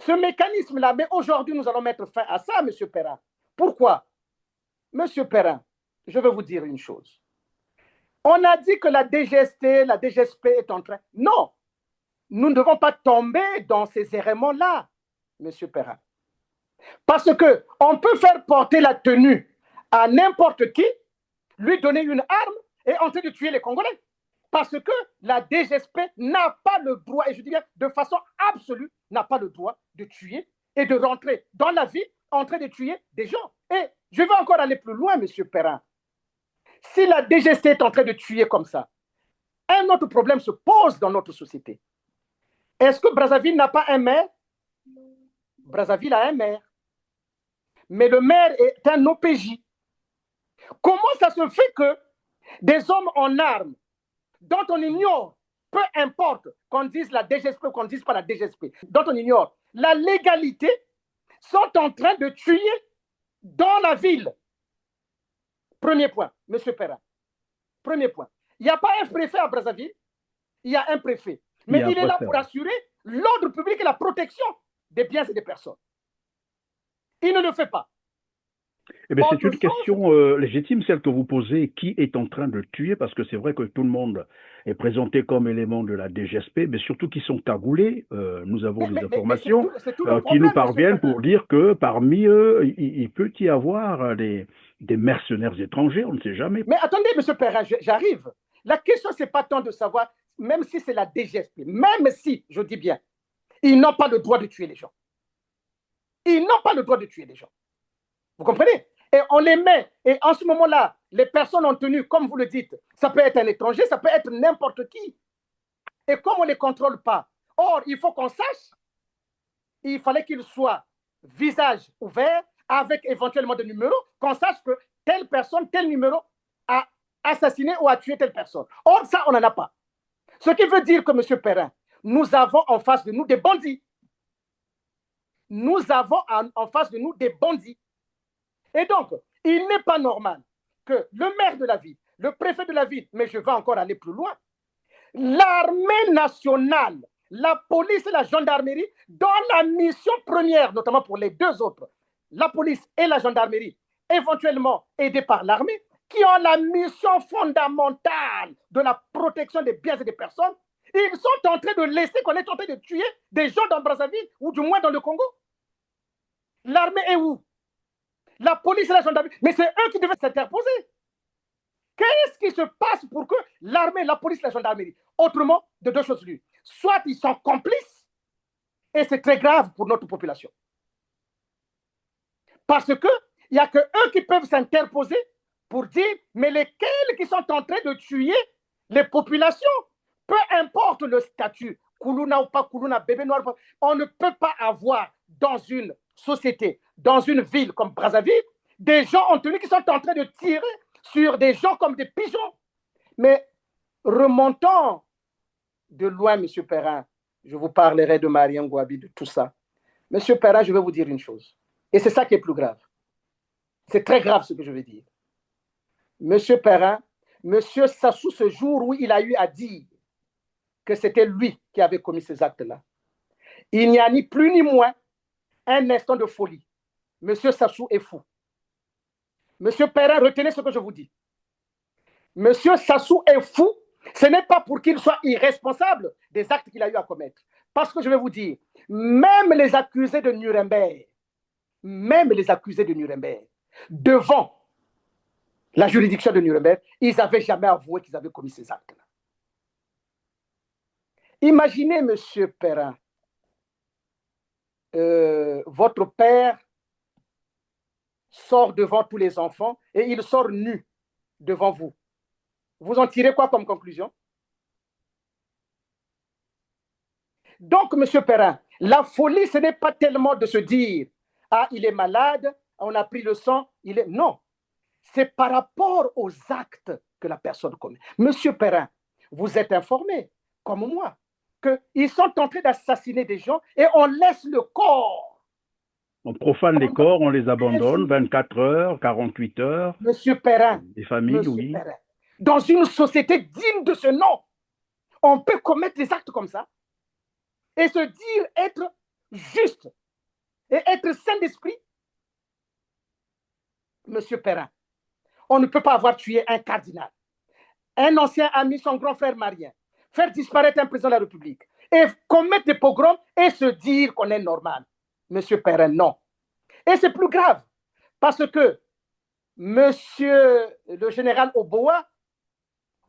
ce mécanisme-là, mais aujourd'hui, nous allons mettre fin à ça, M. Perrin. Pourquoi? M. Perrin, je vais vous dire une chose. On a dit que la DGST, la DGSP est en train... Non, nous ne devons pas tomber dans ces errements-là, M. Perrin. Parce qu'on peut faire porter la tenue à n'importe qui, lui donner une arme et en train de tuer les Congolais. Parce que la DGSP n'a pas le droit, et je dis bien de façon absolue, n'a pas le droit de tuer et de rentrer dans la ville en train de tuer des gens. Et je vais encore aller plus loin, M. Perrin. Si la DGSP est en train de tuer comme ça, un autre problème se pose dans notre société. Est-ce que Brazzaville n'a pas un maire? Brazzaville a un maire. Mais le maire est un OPJ. Comment ça se fait que des hommes en armes, dont on ignore, peu importe qu'on dise la DGSP ou qu'on ne dise pas la DGSP, dont on ignore la légalité, sont en train de tuer dans la ville? Premier point, M. Perrin. Premier point. Il n'y a pas un préfet à Brazzaville, il y a un préfet. Mais il est là pour assurer l'ordre public et la protection des biens et des personnes. Il ne le fait pas. Eh bien, c'est une question légitime, celle que vous posez. Qui est en train de tuer? Parce que c'est vrai que tout le monde est présenté comme élément de la DGSP, mais surtout qui sont cagoulés. Nous avons des informations qui nous parviennent pour dire que parmi eux, il peut y avoir des mercenaires étrangers, on ne sait jamais. Mais attendez, M. Perrin, j'arrive. La question, ce n'est pas tant de savoir, même si c'est la DGSP, même si, je dis bien, ils n'ont pas le droit de tuer les gens. Ils n'ont pas le droit de tuer les gens. Vous comprenez? Et on les met. Et en ce moment-là, les personnes en tenue, comme vous le dites, ça peut être un étranger, ça peut être n'importe qui. Et comme on ne les contrôle pas, or, il faut qu'on sache, il fallait qu'ils soient visage ouvert, avec éventuellement des numéros, qu'on sache que telle personne, tel numéro a assassiné ou a tué telle personne. Or, ça, on n'en a pas. Ce qui veut dire que, M. Perrin, nous avons en face de nous des bandits. Nous avons en face de nous des bandits. Et donc, il n'est pas normal que le maire de la ville, le préfet de la ville, mais je vais encore aller plus loin, l'armée nationale, la police et la gendarmerie, dans la mission première, notamment pour les deux autres, la police et la gendarmerie, éventuellement aidés par l'armée, qui ont la mission fondamentale de la protection des biens et des personnes, ils sont en train de laisser qu'on est en train de tuer des gens dans Brazzaville, ou du moins dans le Congo. L'armée est où? La police et la gendarmerie, mais c'est eux qui devaient s'interposer. Qu'est-ce qui se passe pour que l'armée, la police et la gendarmerie, autrement, de deux choses l'une, soit ils sont complices, et c'est très grave pour notre population. Parce qu'il n'y a que eux qui peuvent s'interposer pour dire, mais lesquels qui sont en train de tuer les populations, peu importe le statut, Koulouna ou pas Koulouna, bébé noir, on ne peut pas avoir dans une société, dans une ville comme Brazzaville, des gens en tenue qui sont en train de tirer sur des gens comme des pigeons. Mais remontons de loin, M. Perrin, je vous parlerai de Marien Ngouabi, de tout ça. M. Perrin, je vais vous dire une chose, et c'est ça qui est plus grave. C'est très grave ce que je vais dire. M. Perrin, M. Sassou, ce jour où il a eu à dire que c'était lui qui avait commis ces actes-là, il n'y a ni plus ni moins un instant de folie. Monsieur Sassou est fou. Monsieur Perrin, retenez ce que je vous dis. Monsieur Sassou est fou. Ce n'est pas pour qu'il soit irresponsable des actes qu'il a eu à commettre. Parce que je vais vous dire, même les accusés de Nuremberg, devant la juridiction de Nuremberg, ils n'avaient jamais avoué qu'ils avaient commis ces actes-là. Imaginez, Monsieur Perrin, votre père sort devant tous les enfants et il sort nu devant vous. Vous en tirez quoi comme conclusion? Donc, M. Perrin, la folie, ce n'est pas tellement de se dire « Ah, il est malade, on a pris le sang, il est... » Non, c'est par rapport aux actes que la personne commet. M. Perrin, vous êtes informé, comme moi, qu'ils sont en train d'assassiner des gens et on laisse le corps. On profane les corps, on les abandonne, 24 heures, 48 heures. Monsieur Perrin, des familles, oui. Perrin, dans une société digne de ce nom, on peut commettre des actes comme ça et se dire être juste et être sain d'esprit, Monsieur Perrin, on ne peut pas avoir tué un cardinal, un ancien ami, son grand frère marien, faire disparaître un président de la République et commettre des pogroms et se dire qu'on est normal. Monsieur Perrin, non. Et c'est plus grave parce que Monsieur le général Oboa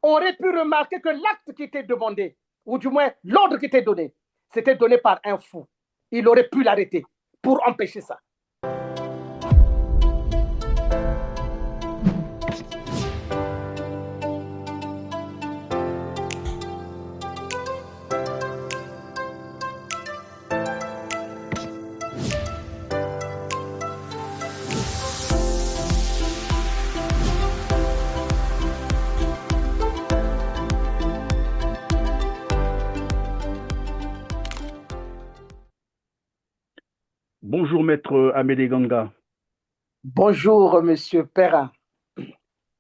aurait pu remarquer que l'acte qui était demandé, ou du moins l'ordre qui était donné, c'était donné par un fou. Il aurait pu l'arrêter pour empêcher ça. Bonjour, maître Amédée Ganga. Bonjour, monsieur Perrin.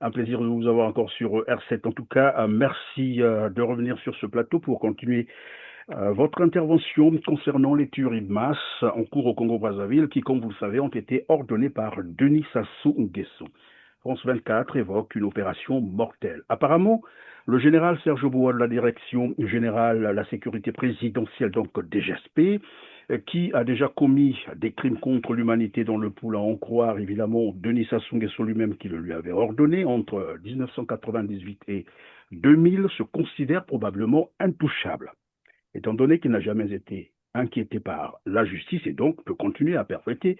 Un plaisir de vous avoir encore sur R7. En tout cas, merci de revenir sur ce plateau pour continuer votre intervention concernant les tueries de masse en cours au Congo-Brazzaville qui, comme vous le savez, ont été ordonnées par Denis Sassou Nguesso. France 24 évoque une opération mortelle. Apparemment, le général Serge Oboa de la Direction générale à la sécurité présidentielle, donc DGSP, qui a déjà commis des crimes contre l'humanité dans le pool, à en croire évidemment Denis Sassou Nguesso lui-même qui le lui avait ordonné entre 1998 et 2000, se considère probablement intouchable, étant donné qu'il n'a jamais été inquiété par la justice et donc peut continuer à perpétrer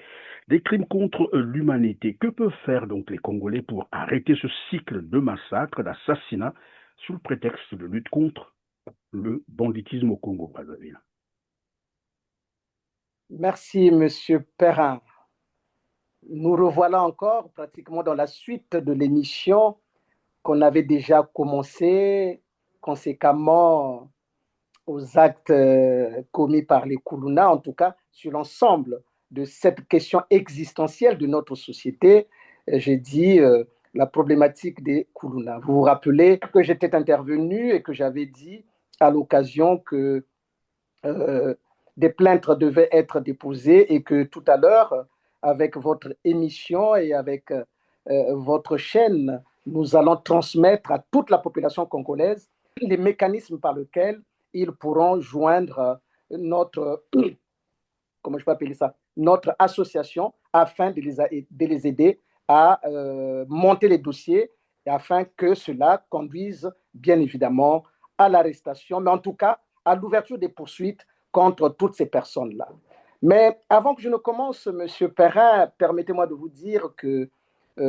des crimes contre l'humanité. Que peuvent faire donc les Congolais pour arrêter ce cycle de massacres, d'assassinats, sous le prétexte de lutte contre le banditisme au Congo-Brazzaville? Merci, monsieur Perrin. Nous revoilà encore pratiquement dans la suite de l'émission qu'on avait déjà commencé conséquemment aux actes commis par les Kuluna, en tout cas sur l'ensemble de cette question existentielle de notre société. J'ai dit la problématique des Kuluna. Vous vous rappelez que j'étais intervenu et que j'avais dit à l'occasion que des plaintes devaient être déposées et que tout à l'heure, avec votre émission et avec votre chaîne, nous allons transmettre à toute la population congolaise les mécanismes par lesquels ils pourront joindre notre, comment je peux appeler ça, notre association afin de les aider à monter les dossiers et afin que cela conduise bien évidemment à l'arrestation, mais en tout cas à l'ouverture des poursuites contre toutes ces personnes-là. Mais avant que je ne commence, Monsieur Perrin, permettez-moi de vous dire que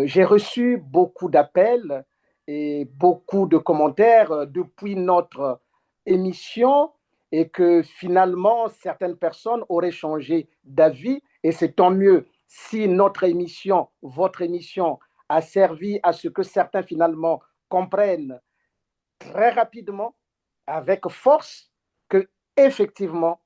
j'ai reçu beaucoup d'appels et beaucoup de commentaires depuis notre émission et que finalement certaines personnes auraient changé d'avis et c'est tant mieux si notre émission, votre émission, a servi à ce que certains finalement comprennent très rapidement, avec force, que effectivement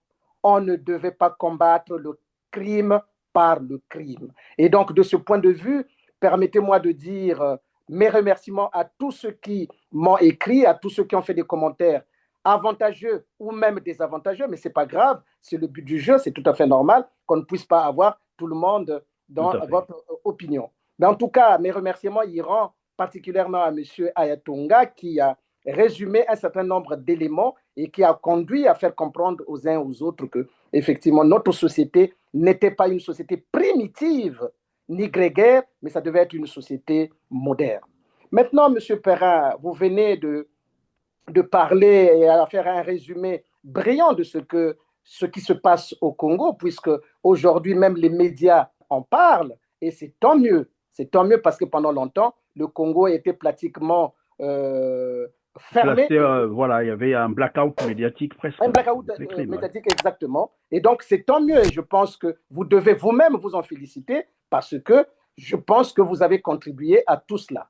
on ne devait pas combattre le crime par le crime. Et donc de ce point de vue, permettez-moi de dire mes remerciements à tous ceux qui m'ont écrit, à tous ceux qui ont fait des commentaires avantageux ou même désavantageux, mais ce n'est pas grave, c'est le but du jeu, c'est tout à fait normal qu'on ne puisse pas avoir tout le monde dans votre opinion. Mais en tout cas, mes remerciements iront particulièrement à M. Ayatonga qui a résumé un certain nombre d'éléments et qui a conduit à faire comprendre aux uns aux autres que, effectivement, notre société n'était pas une société primitive ni grégaire, mais ça devait être une société moderne. Maintenant, M. Perrin, vous venez de parler et à faire un résumé brillant de ce qui se passe au Congo, puisque aujourd'hui même les médias en parlent, et c'est tant mieux. C'est tant mieux parce que pendant longtemps, le Congo était pratiquement fermé. Voilà, il y avait un blackout médiatique presque. Un blackout médiatique, exactement. Et donc, c'est tant mieux. Et je pense que vous devez vous-même vous en féliciter parce que je pense que vous avez contribué à tout cela.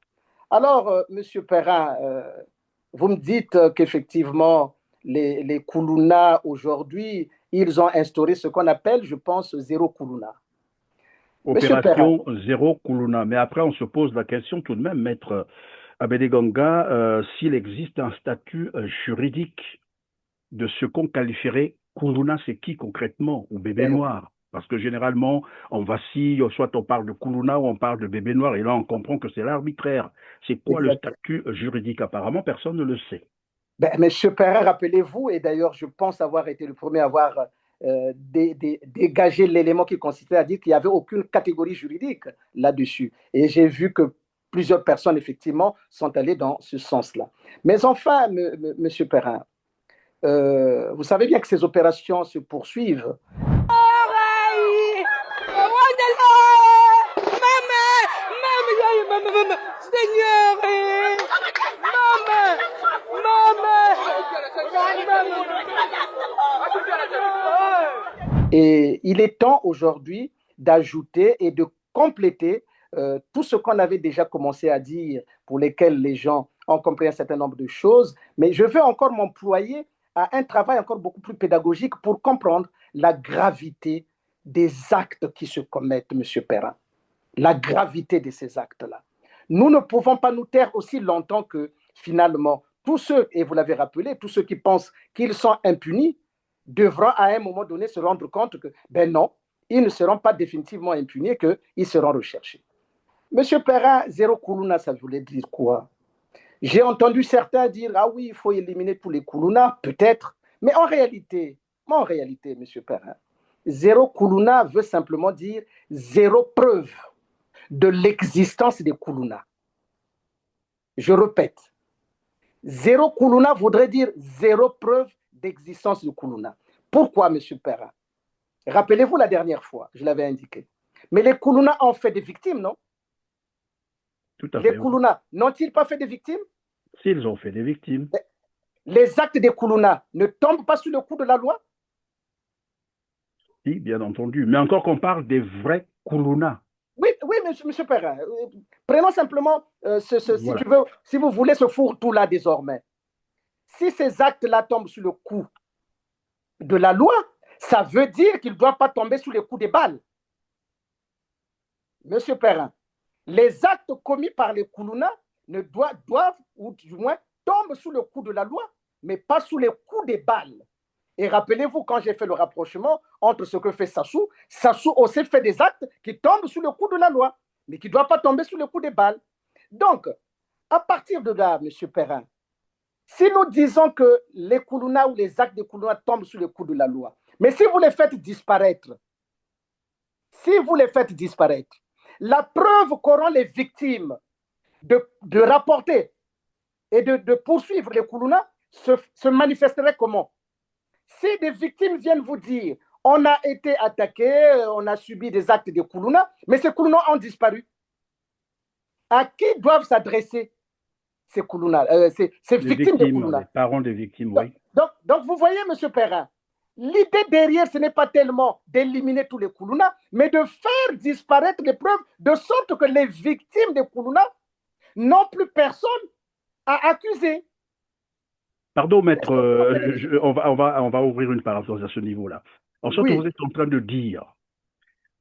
Alors, Monsieur Perrin, vous me dites qu'effectivement, les Kuluna aujourd'hui, ils ont instauré ce qu'on appelle, je pense, zéro Kuluna. Opération zéro Kuluna. Mais après, on se pose la question tout de même, maître Amédée Ganga, s'il existe un statut juridique de ce qu'on qualifierait Koulouna, c'est qui concrètement? Ou bébé noir? Parce que généralement, on vacille, soit on parle de Koulouna ou on parle de bébé noir, et là on comprend que c'est l'arbitraire. C'est quoi le statut juridique? Apparemment, personne ne le sait. Monsieur Perrin, rappelez-vous, et d'ailleurs je pense avoir été le premier à avoir dégagé l'élément qui consistait à dire qu'il n'y avait aucune catégorie juridique là-dessus. Et j'ai vu que plusieurs personnes, effectivement, sont allées dans ce sens-là. Mais enfin, Monsieur Perrin, vous savez bien que ces opérations se poursuivent. Et il est temps aujourd'hui d'ajouter et de compléter tout ce qu'on avait déjà commencé à dire, pour lesquels les gens ont compris un certain nombre de choses. Mais je veux encore m'employer à un travail encore beaucoup plus pédagogique pour comprendre la gravité des actes qui se commettent, M. Perrin. La gravité de ces actes-là. Nous ne pouvons pas nous taire aussi longtemps que finalement, tous ceux, et vous l'avez rappelé, tous ceux qui pensent qu'ils sont impunis, devront à un moment donné se rendre compte que, ben non, ils ne seront pas définitivement impunis, qu'ils seront recherchés. Monsieur Perrin, zéro Koulouna, ça voulait dire quoi? J'ai entendu certains dire, ah oui, il faut éliminer tous les Koulouna, peut-être, mais en réalité, Monsieur Perrin, zéro Koulouna veut simplement dire zéro preuve de l'existence des Koulouna. Je répète, zéro Koulouna voudrait dire zéro preuve d'existence de Koulouna. Pourquoi, M. Perrin? Rappelez-vous la dernière fois, je l'avais indiqué. Mais les Koulouna ont fait des victimes, non? Tout à fait. Les Koulouna n'ont-ils pas fait des victimes? S'ils ont fait des victimes. Les actes des Koulouna ne tombent pas sous le coup de la loi? Si, bien entendu. Mais encore qu'on parle des vrais Koulouna. Oui, monsieur Perrin. Prenons simplement, si vous voulez, ce fourre-tout-là désormais. Si ces actes-là tombent sous le coup de la loi, ça veut dire qu'ils ne doivent pas tomber sous le coup des balles. Monsieur Perrin, les actes commis par les Koulouna ne doivent, ou du moins, tombent sous le coup de la loi, mais pas sous les coups des balles. Et rappelez-vous, quand j'ai fait le rapprochement entre ce que fait Sassou, Sassou aussi fait des actes qui tombent sous le coup de la loi, mais qui ne doivent pas tomber sous le coup des balles. Donc, à partir de là, M. Perrin, si nous disons que les Koulouna ou les actes des Koulouna tombent sous le coup de la loi, mais si vous les faites disparaître, la preuve qu'auront les victimes de rapporter et de poursuivre les Koulouna se manifesterait comment? Si des victimes viennent vous dire on a été attaqué, on a subi des actes de Koulouna, mais ces Koulouna ont disparu, à qui doivent s'adresser ces Koulouna, ces victimes de Koulouna? Les parents des victimes, oui. Donc vous voyez, M. Perrin, l'idée derrière, ce n'est pas tellement d'éliminer tous les Koulouna, mais de faire disparaître les preuves, de sorte que les victimes de Koulouna n'ont plus personne à accuser. Pardon, maître, on va ouvrir une parenthèse à ce niveau-là. En sorte, vous êtes en train de dire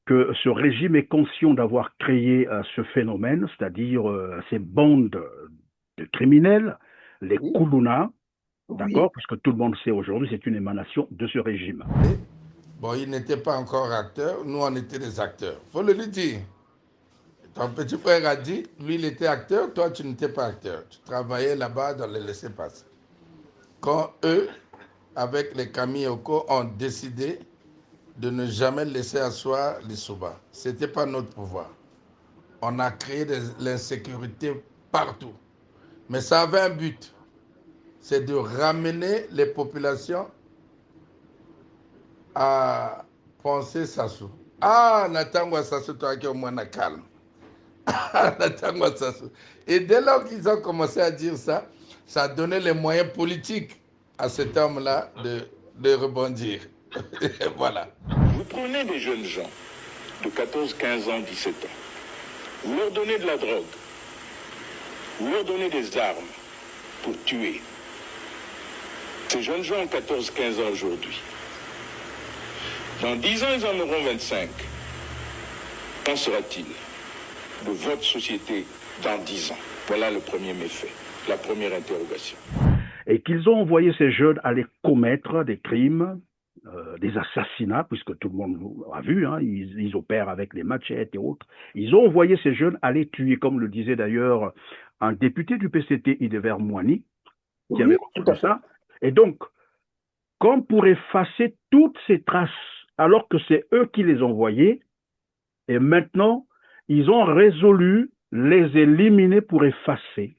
que ce régime est conscient d'avoir créé ce phénomène, c'est-à-dire ces bandes de criminels, les Koulouna, d'accord, parce que tout le monde sait aujourd'hui, c'est une émanation de ce régime. Bon, ils n'étaient pas encore acteurs, nous on était des acteurs. Il faut le lui dire. Ton petit frère a dit, lui il était acteur, toi tu n'étais pas acteur. Tu travaillais là-bas dans les laissez-passer. Quand eux, avec les Kamiyoko, ont décidé de ne jamais laisser asseoir les Souba. Ce n'était pas notre pouvoir. On a créé de l'insécurité partout. Mais ça avait un but. C'est de ramener les populations à penser Sassou. Ah, Natangwa Sassou, toi qui es au moins calme. Ah, Natangwa Sassou. Et dès lors qu'ils ont commencé à dire ça, ça a donné les moyens politiques à cet homme-là de rebondir. Voilà. Vous prenez des jeunes gens de 14, 15 ans, 17 ans. Vous leur donnez de la drogue. Vous leur donnez des armes pour tuer. Ces jeunes gens ont 14, 15 ans aujourd'hui. Dans 10 ans, ils en auront 25. Qu'en sera-t-il de votre société dans 10 ans? Voilà le premier méfait, la première interrogation. Et qu'ils ont envoyé ces jeunes aller commettre des crimes des assassinats, puisque tout le monde a vu, hein, ils opèrent avec les machettes et autres. Ils ont envoyé ces jeunes aller tuer, comme le disait d'ailleurs un député du PCT, Idever Moani, qui avait reçu ça. Et donc, comme pour effacer toutes ces traces, alors que c'est eux qui les envoyaient, et maintenant, ils ont résolu les éliminer pour effacer.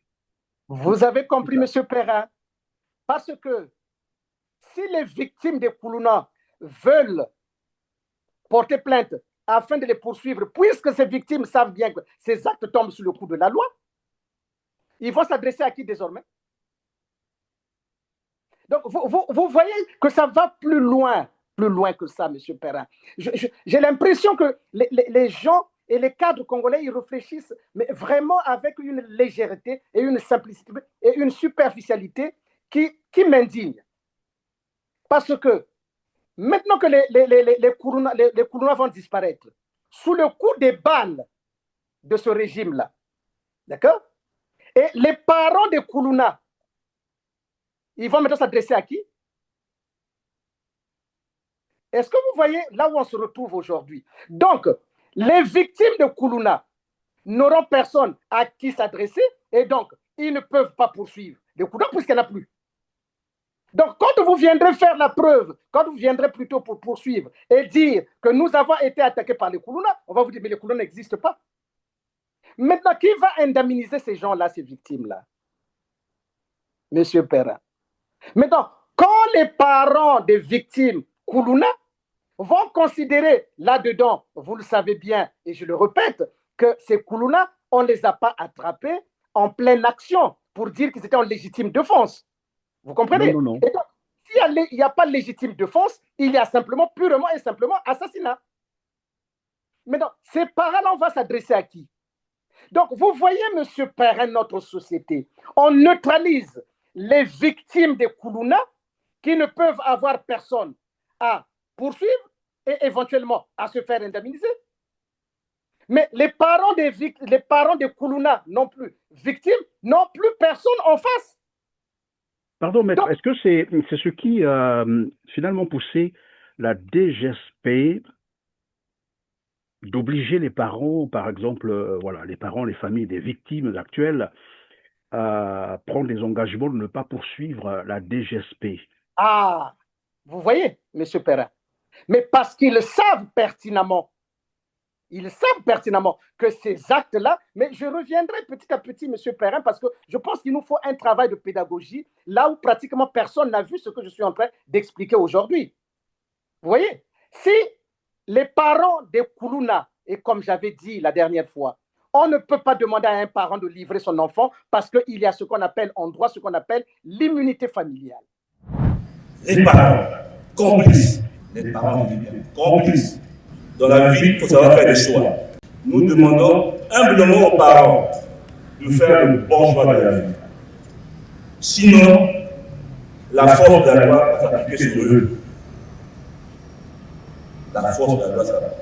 Vous avez compris, M. Perrin, parce que si les victimes des Koulouna veulent porter plainte afin de les poursuivre, puisque ces victimes savent bien que ces actes tombent sous le coup de la loi, ils vont s'adresser à qui désormais? Donc, vous voyez que ça va plus loin que ça, M. Perrin. J'ai l'impression que les gens et les cadres congolais, ils réfléchissent, mais vraiment avec une légèreté et une simplicité et une superficialité qui m'indigne. Parce que maintenant que les Koulouna vont disparaître, sous le coup des balles de ce régime-là, d'accord? Et les parents des Koulouna, ils vont maintenant s'adresser à qui? Est-ce que vous voyez là où on se retrouve aujourd'hui? Donc, les victimes de Koulouna n'auront personne à qui s'adresser et donc, ils ne peuvent pas poursuivre les Koulouna puisqu'il n'y en a plus. Donc, quand vous viendrez faire la preuve, quand vous viendrez plutôt pour poursuivre et dire que nous avons été attaqués par les Koulouna, on va vous dire, mais les Koulouna n'existent pas. Maintenant, qui va indemniser ces gens-là, ces victimes-là? Monsieur Perrin. Maintenant, quand les parents des victimes Koulouna vont considérer là-dedans, vous le savez bien, et je le répète, que ces Koulouna, on ne les a pas attrapés en pleine action pour dire qu'ils étaient en légitime défense. Vous comprenez? Non, non, non. Et donc, s'il n'y a pas de légitime défense, il y a simplement, purement et simplement, assassinat. Maintenant, ces parents-là, on va s'adresser à qui? Donc, vous voyez, M. Perrin, notre société, on neutralise les victimes des Koulouna qui ne peuvent avoir personne à poursuivre et éventuellement à se faire indemniser. Mais les parents des Koulouna non plus victimes, n'ont plus personne en face. Pardon, maître, est-ce que c'est ce qui a finalement poussé la DGSP d'obliger les parents, par exemple, voilà, les parents, les familles des victimes actuelles, à prendre des engagements de ne pas poursuivre la DGSP? Ah, vous voyez, M. Perrin, mais parce qu'ils savent pertinemment que ces actes-là, mais je reviendrai petit à petit, M. Perrin, parce que je pense qu'il nous faut un travail de pédagogie, là où pratiquement personne n'a vu ce que je suis en train d'expliquer aujourd'hui. Vous voyez, si les parents des Koulouna, et comme j'avais dit la dernière fois, on ne peut pas demander à un parent de livrer son enfant parce qu'il y a ce qu'on appelle en droit, ce qu'on appelle l'immunité familiale. Les parents complices, complices. Dans la vie, il faut savoir faire des choix. Nous demandons humblement aux parents de faire le bon choix de la vie. Sinon, la force de la loi va s'appliquer sur eux. La force de la loi s'applique.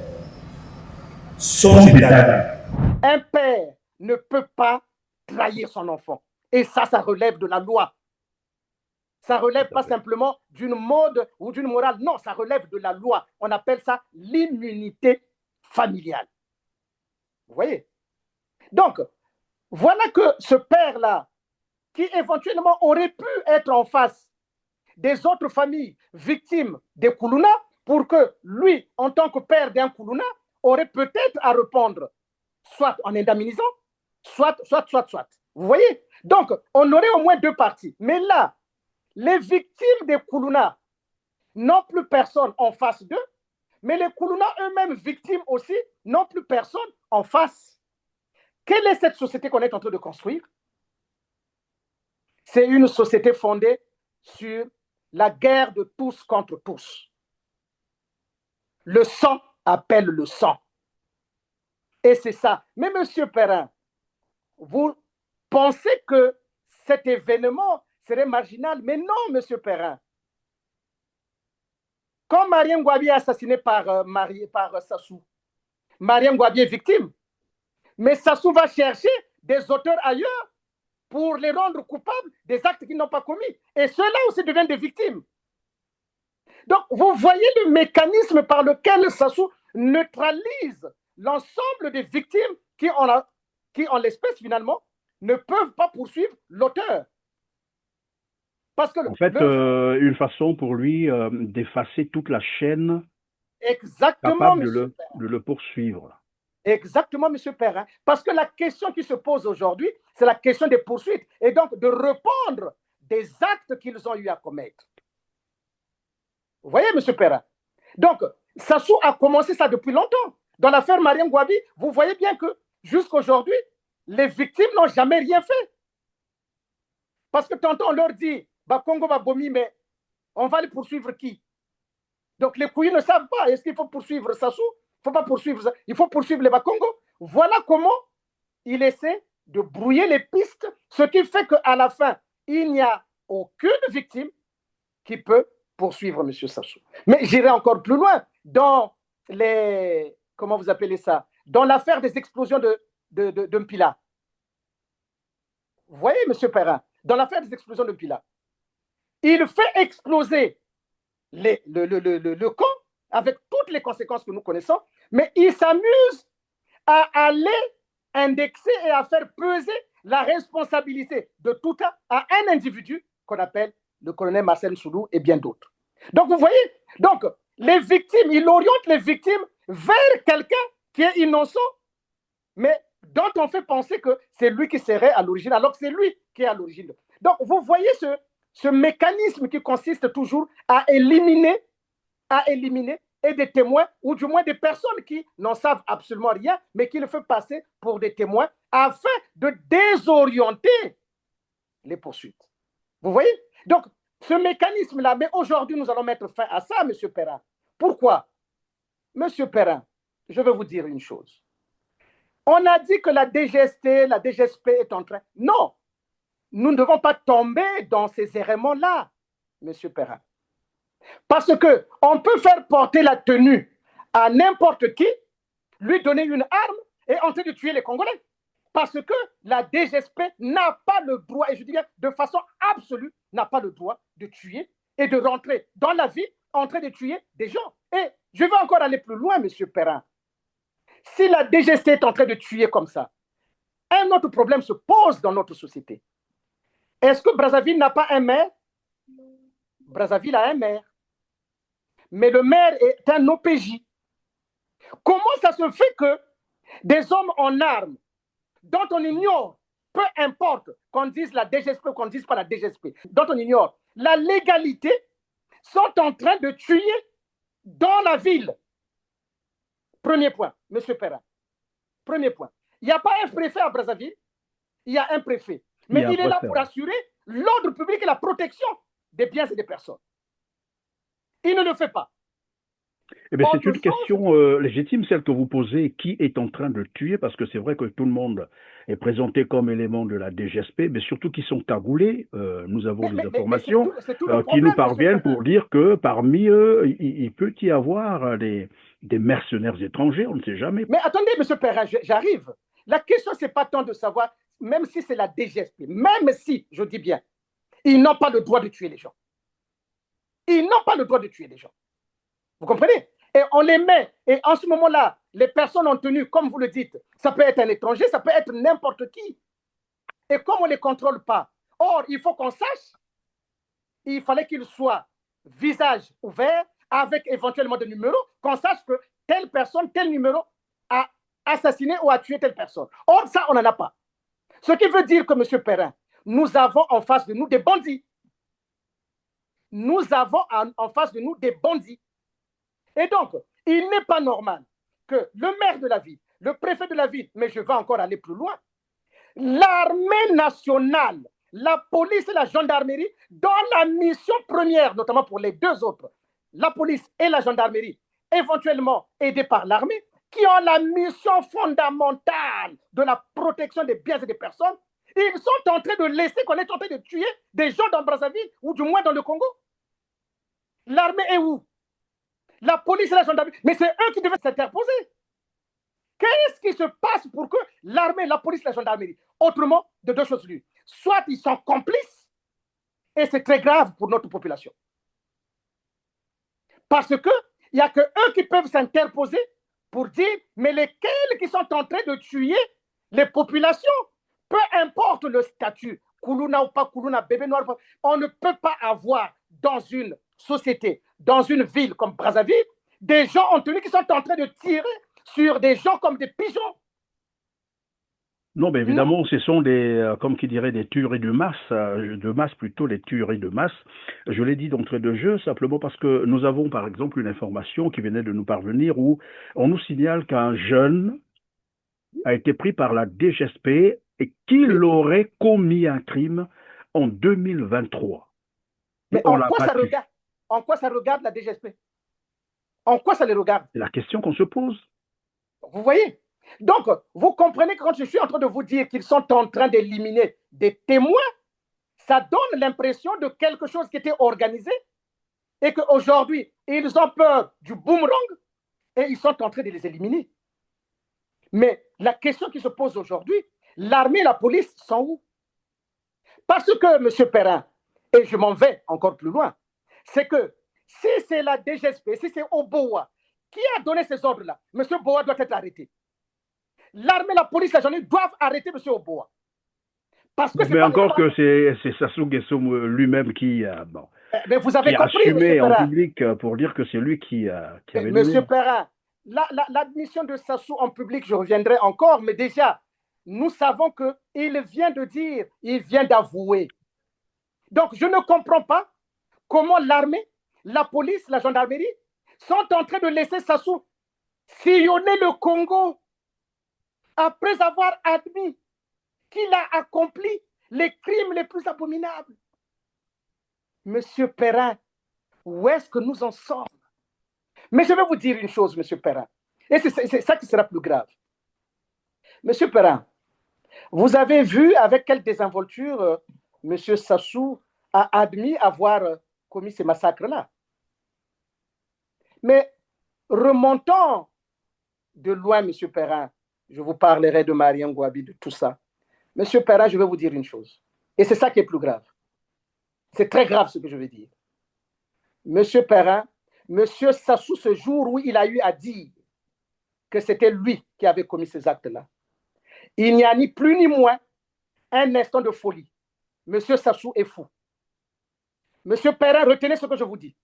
Sans état. Un père ne peut pas trahir son enfant. Et ça relève de la loi. Ça ne relève pas simplement d'une mode ou d'une morale. Non, ça relève de la loi. On appelle ça l'immunité familiale. Vous voyez? Donc, voilà que ce père-là, qui éventuellement aurait pu être en face des autres familles victimes des Koulouna, pour que lui, en tant que père d'un Koulouna, aurait peut-être à répondre, soit en indemnisant, soit. Vous voyez? Donc, on aurait au moins deux parties. Mais là, les victimes des Koulouna n'ont plus personne en face d'eux, mais les Koulouna eux-mêmes victimes aussi n'ont plus personne en face. Quelle est cette société qu'on est en train de construire? C'est une société fondée sur la guerre de tous contre tous. Le sang appelle le sang. Et c'est ça. Mais M. Perrin, vous pensez que cet événement serait marginal? Mais non, M. Perrin. Quand Marien Ngouabi est assassiné par Sassou, Marien Ngouabi est victime. Mais Sassou va chercher des auteurs ailleurs pour les rendre coupables des actes qu'ils n'ont pas commis. Et ceux-là aussi deviennent des victimes. Donc, vous voyez le mécanisme par lequel Sassou neutralise l'ensemble des victimes qui, en l'espèce, finalement, ne peuvent pas poursuivre l'auteur. Parce que en fait, une façon pour lui d'effacer toute la chaîne capable de le poursuivre. Exactement, M. Perrin. Parce que la question qui se pose aujourd'hui, c'est la question des poursuites et donc de répondre des actes qu'ils ont eu à commettre. Vous voyez, M. Perrin? Donc, Sassou a commencé ça depuis longtemps. Dans l'affaire Mariam Gouabi, vous voyez bien que jusqu'à aujourd'hui, les victimes n'ont jamais rien fait. Parce que tantôt on leur dit, bah, Congo va bomber, mais on va les poursuivre qui? Donc les couilles ne savent pas. Est-ce qu'il faut poursuivre Sassou? Il ne faut pas poursuivre ça. Il faut poursuivre les Bakongo. Voilà comment il essaie de brouiller les pistes, ce qui fait qu'à la fin, il n'y a aucune victime qui peut poursuivre M. Sassou. Mais j'irai encore plus loin dans les, comment vous appelez ça, dans l'affaire des explosions de Mpila. Vous voyez, M. Perrin, dans l'affaire des explosions de Mpila, il fait exploser le camp avec toutes les conséquences que nous connaissons, mais il s'amuse à aller indexer et à faire peser la responsabilité de tout à un individu qu'on appelle le colonel Marcel Soulou et bien d'autres. Donc, vous voyez, donc, les victimes, il oriente les victimes vers quelqu'un qui est innocent, mais dont on fait penser que c'est lui qui serait à l'origine, alors que c'est lui qui est à l'origine. Donc, vous voyez ce mécanisme qui consiste toujours à éliminer et des témoins, ou du moins des personnes qui n'en savent absolument rien, mais qui le font passer pour des témoins afin de désorienter les poursuites. Vous voyez? Donc, ce mécanisme-là, mais aujourd'hui, nous allons mettre fin à ça, M. Perrin. Pourquoi? M. Perrin, je vais vous dire une chose. On a dit que la DGST, la DGSP est en train... Non, nous ne devons pas tomber dans ces errements-là, M. Perrin. Parce qu'on peut faire porter la tenue à n'importe qui, lui donner une arme et en train de tuer les Congolais. Parce que la DGSP n'a pas le droit, et je dis bien de façon absolue, n'a pas le droit de tuer et de rentrer dans la ville en train de tuer des gens. Et je vais encore aller plus loin, M. Perrin. Si la DGSP est en train de tuer comme ça, un autre problème se pose dans notre société. Est-ce que Brazzaville n'a pas un maire? Brazzaville a un maire. Mais le maire est un OPJ. Comment ça se fait que des hommes en armes, dont on ignore, peu importe qu'on dise la DGSP ou qu'on ne dise pas la DGSP, dont on ignore la légalité, sont en train de tuer dans la ville? Premier point, M. Perrin. Premier point. Il n'y a pas un préfet à Brazzaville, il y a un préfet. Mais il est là pour assurer l'ordre public et la protection des biens et des personnes. Il ne le fait pas. Eh bien, c'est une question légitime, celle que vous posez. Qui est en train de tuer? Parce que c'est vrai que tout le monde est présenté comme élément de la DGSP, mais surtout qui sont cagoulés. Nous avons des informations qui nous parviennent pour dire que parmi eux, il peut y avoir des mercenaires étrangers, on ne sait jamais. Mais attendez, M. Perrin, j'arrive. La question, ce n'est pas tant de savoir, même si c'est la DGSP, même si, je dis bien, ils n'ont pas le droit de tuer les gens. Ils n'ont pas le droit de tuer les gens. Vous comprenez? Et on les met. Et en ce moment-là, les personnes en tenue, comme vous le dites, ça peut être un étranger, ça peut être n'importe qui. Et comme on ne les contrôle pas, or, il faut qu'on sache, il fallait qu'il soit visage ouvert, avec éventuellement des numéros, qu'on sache que telle personne, tel numéro a assassiné ou a tué telle personne. Or, ça, on n'en a pas. Ce qui veut dire que, M. Perrin, nous avons en face de nous des bandits. Nous avons en face de nous des bandits. Et donc, il n'est pas normal que le maire de la ville, le préfet de la ville, mais je vais encore aller plus loin, l'armée nationale, la police et la gendarmerie, dans la mission première, notamment pour les deux autres, la police et la gendarmerie, éventuellement aidés par l'armée, qui ont la mission fondamentale de la protection des biens et des personnes, ils sont en train de laisser qu'on est en train de tuer des gens dans Brazzaville, ou du moins dans le Congo. L'armée est où? La police et la gendarmerie. Mais c'est eux qui devaient s'interposer. Qu'est-ce qui se passe pour que l'armée, la police et la gendarmerie, autrement, de deux choses l'une, soit ils sont complices, et c'est très grave pour notre population. Parce qu'il n'y a que eux qui peuvent s'interposer pour dire, mais lesquels qui sont en train de tuer les populations, peu importe le statut, Koulouna ou pas Koulouna, bébé noir, on ne peut pas avoir dans une société, dans une ville comme Brazzaville, des gens en tenue qui sont en train de tirer sur des gens comme des pigeons. Non, mais évidemment, ce sont des, comme qui dirait, des tueries de masse plutôt, des tueries de masse. Je l'ai dit d'entrée de jeu, simplement parce que nous avons, par exemple, une information qui venait de nous parvenir où on nous signale qu'un jeune a été pris par la DGSP et qu'il aurait commis un crime en 2023. Mais en quoi ça regarde la DGSP? En quoi ça les regarde? C'est la question qu'on se pose. Vous voyez? Donc, vous comprenez que quand je suis en train de vous dire qu'ils sont en train d'éliminer des témoins, ça donne l'impression de quelque chose qui était organisé et qu'aujourd'hui, ils ont peur du boomerang et ils sont en train de les éliminer. Mais la question qui se pose aujourd'hui, l'armée et la police sont où? Parce que, M. Perrin, et je m'en vais encore plus loin, c'est que si c'est la DGSP, si c'est Oboa qui a donné ces ordres-là, M. Boa doit être arrêté. L'armée, la police, la gendarmerie doivent arrêter M. Oboa. Parce que mais encore que c'est Sassou Nguesso lui-même qui, mais vous avez qui a compris, assumé en public pour dire que c'est lui qui avait donné. M. Perrin, l'admission de Sassou en public, je reviendrai encore, mais déjà, nous savons qu'il vient de dire, il vient d'avouer. Donc, je ne comprends pas comment l'armée, la police, la gendarmerie sont en train de laisser Sassou sillonner le Congo après avoir admis qu'il a accompli les crimes les plus abominables. Monsieur Perrin, où est-ce que nous en sommes? Mais je vais vous dire une chose, Monsieur Perrin, et c'est ça qui sera plus grave. Monsieur Perrin, vous avez vu avec quelle désinvolture Monsieur Sassou a admis avoir commis ces massacres-là. Mais remontons de loin, Monsieur Perrin, je vous parlerai de Mariam Gouabi, de tout ça. Monsieur Perrin, je vais vous dire une chose. Et c'est ça qui est plus grave. C'est très grave ce que je vais dire. Monsieur Perrin, Monsieur Sassou, ce jour où il a eu à dire que c'était lui qui avait commis ces actes-là, il n'y a ni plus ni moins un instant de folie. Monsieur Sassou est fou. Monsieur Perrin, retenez ce que je vous dis.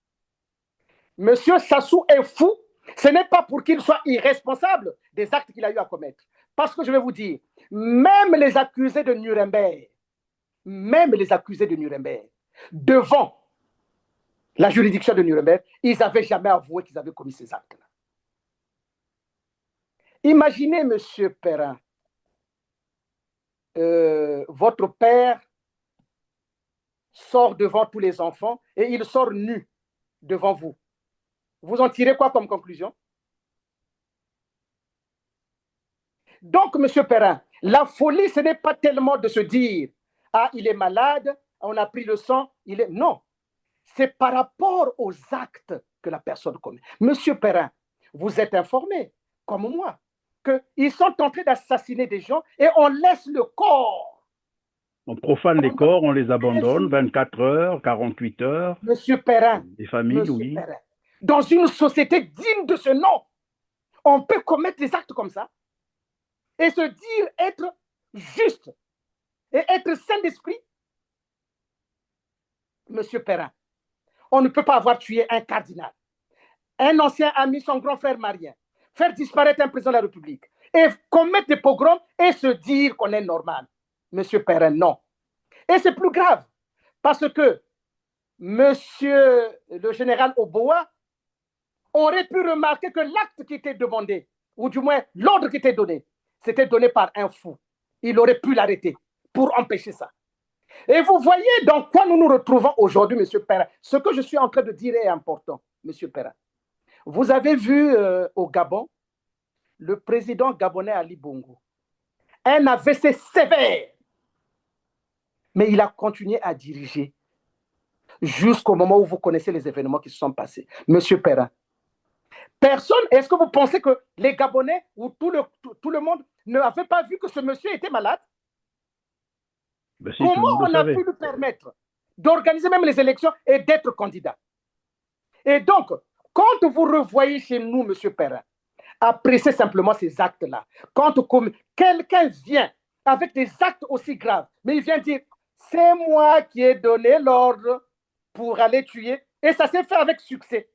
Monsieur Sassou est fou. Ce n'est pas pour qu'il soit irresponsable des actes qu'il a eu à commettre. Parce que je vais vous dire, même les accusés de Nuremberg, devant la juridiction de Nuremberg, ils n'avaient jamais avoué qu'ils avaient commis ces actes-là. Imaginez, Monsieur Perrin, votre père sort devant tous les enfants et il sort nu devant vous. Vous en tirez quoi comme conclusion? Donc, Monsieur Perrin, la folie, ce n'est pas tellement de se dire « Ah, il est malade, on a pris le sang, il est… » Non, c'est par rapport aux actes que la personne commet. Monsieur Perrin, vous êtes informé, comme moi, qu'ils sont en train d'assassiner des gens et on laisse le corps. On profane les corps, on les abandonne, 24 heures, 48 heures. Monsieur Perrin, des familles, oui. Perrin, dans une société digne de ce nom, on peut commettre des actes comme ça et se dire être juste et être saint d'esprit. Monsieur Perrin, on ne peut pas avoir tué un cardinal, un ancien ami, son grand frère marien, faire disparaître un président de la République et commettre des pogroms et se dire qu'on est normal. Monsieur Perrin, non. Et c'est plus grave parce que monsieur le général Oboa aurait pu remarquer que l'acte qui était demandé, ou du moins l'ordre qui était donné, c'était donné par un fou. Il aurait pu l'arrêter pour empêcher ça. Et vous voyez dans quoi nous nous retrouvons aujourd'hui, Monsieur Perrin. Ce que je suis en train de dire est important, Monsieur Perrin. Vous avez vu au Gabon, le président gabonais Ali Bongo, un AVC sévère, mais il a continué à diriger jusqu'au moment où vous connaissez les événements qui se sont passés. Monsieur Perrin, personne, est-ce que vous pensez que les Gabonais ou tout le monde n'avait pas vu que ce monsieur était malade? Ben si, comment on a pu lui permettre d'organiser même les élections et d'être candidat? Et donc, Quand vous revoyez chez nous, M. Perrin, appréciez simplement ces actes-là. Quand quelqu'un vient avec des actes aussi graves, mais il vient dire, c'est moi qui ai donné l'ordre pour aller tuer, et ça s'est fait avec succès.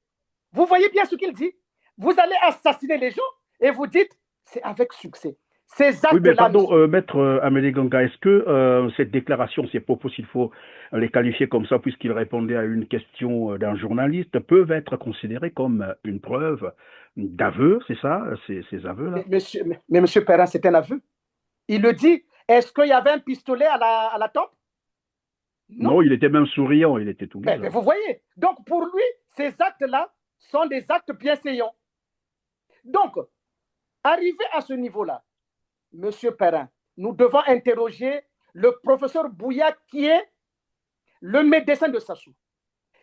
Vous voyez bien ce qu'il dit? Vous allez assassiner les gens et vous dites, c'est avec succès. Ces actes-là. Oui, mais pardon, Maître Amélie Ganga, est-ce que cette déclaration, ces propos, s'il faut les qualifier comme ça, puisqu'il répondait à une question d'un journaliste, peuvent être considérés comme une preuve d'aveu, c'est ça, ces aveux-là? Mais monsieur Perrin, c'est un aveu. Il le dit. Est-ce qu'il y avait un pistolet à la tempe? Non, il était même souriant, il était tout bien. Mais vous voyez, donc pour lui, ces actes-là sont des actes bienséants. Donc, arrivé à ce niveau-là, Monsieur Perrin, nous devons interroger le professeur Bouya qui est le médecin de Sassou.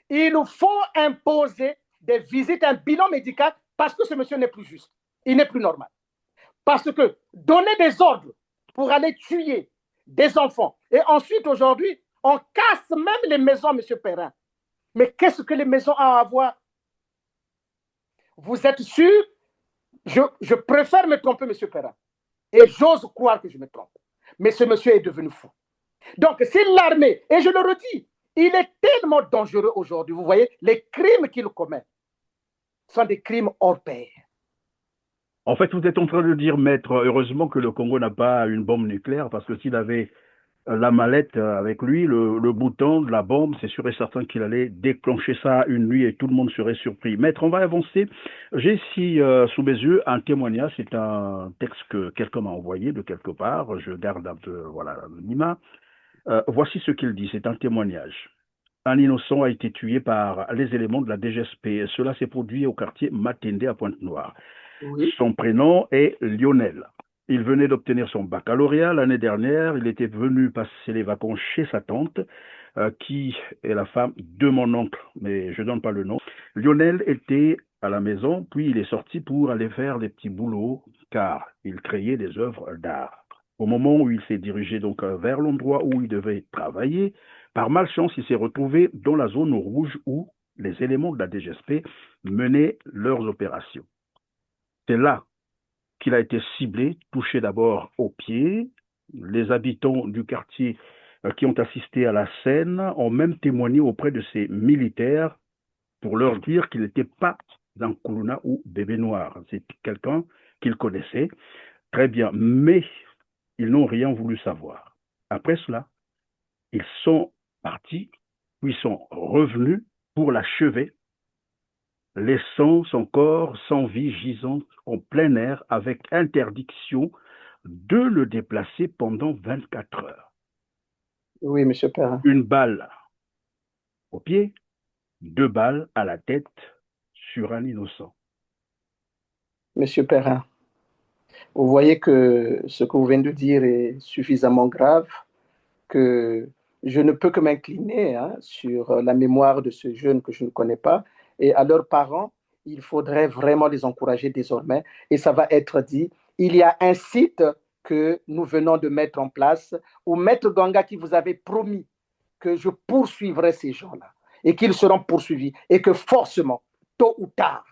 Il nous faut imposer des visites, un bilan médical parce que ce monsieur n'est plus juste. Il n'est plus normal. Parce que donner des ordres pour aller tuer des enfants et ensuite aujourd'hui, on casse même les maisons, Monsieur Perrin. Mais qu'est-ce que les maisons ont à voir? Vous êtes sûr? Je préfère me tromper, Monsieur Perrin. Et j'ose croire que je me trompe. Mais ce monsieur est devenu fou. Donc, si l'armée, et je le redis, il est tellement dangereux aujourd'hui, vous voyez, les crimes qu'il commet sont des crimes hors pair. En fait, vous êtes en train de dire, maître, heureusement que le Congo n'a pas une bombe nucléaire, parce que s'il avait la mallette avec lui, le bouton de la bombe, c'est sûr et certain qu'il allait déclencher ça une nuit et tout le monde serait surpris. Maître, on va avancer. J'ai ici sous mes yeux un témoignage, c'est un texte que quelqu'un m'a envoyé de quelque part, je garde un peu l'anonymat. Voici ce qu'il dit, c'est un témoignage. Un innocent a été tué par les éléments de la DGSP. Cela s'est produit au quartier Matende à Pointe-Noire. Oui. Son prénom est Lionel. Il venait d'obtenir son baccalauréat l'année dernière. Il était venu passer les vacances chez sa tante, qui est la femme de mon oncle, mais je ne donne pas le nom. Lionel était à la maison, puis il est sorti pour aller faire des petits boulots, car il créait des œuvres d'art. Au moment où il s'est dirigé donc vers l'endroit où il devait travailler, par malchance, il s'est retrouvé dans la zone rouge où les éléments de la DGSP menaient leurs opérations. C'est là qu'il a été ciblé, touché d'abord aux pieds. Les habitants du quartier qui ont assisté à la scène ont même témoigné auprès de ces militaires pour leur dire qu'il n'était pas un Koulouna ou bébé noir. C'est quelqu'un qu'ils connaissaient très bien, mais ils n'ont rien voulu savoir. Après cela, ils sont partis, puis sont revenus pour l'achever, laissant son corps sans vie gisant en plein air avec interdiction de le déplacer pendant 24 heures. Oui, monsieur Perrin. Une balle au pied, 2 balles à la tête sur un innocent. Monsieur Perrin, vous voyez que ce que vous venez de dire est suffisamment grave que je ne peux que m'incliner sur la mémoire de ce jeune que je ne connais pas. Et à leurs parents, il faudrait vraiment les encourager désormais. Et ça va être dit. Il y a un site que nous venons de mettre en place où Maître Ganga qui vous avait promis que je poursuivrai ces gens-là et qu'ils seront poursuivis et que forcément, tôt ou tard,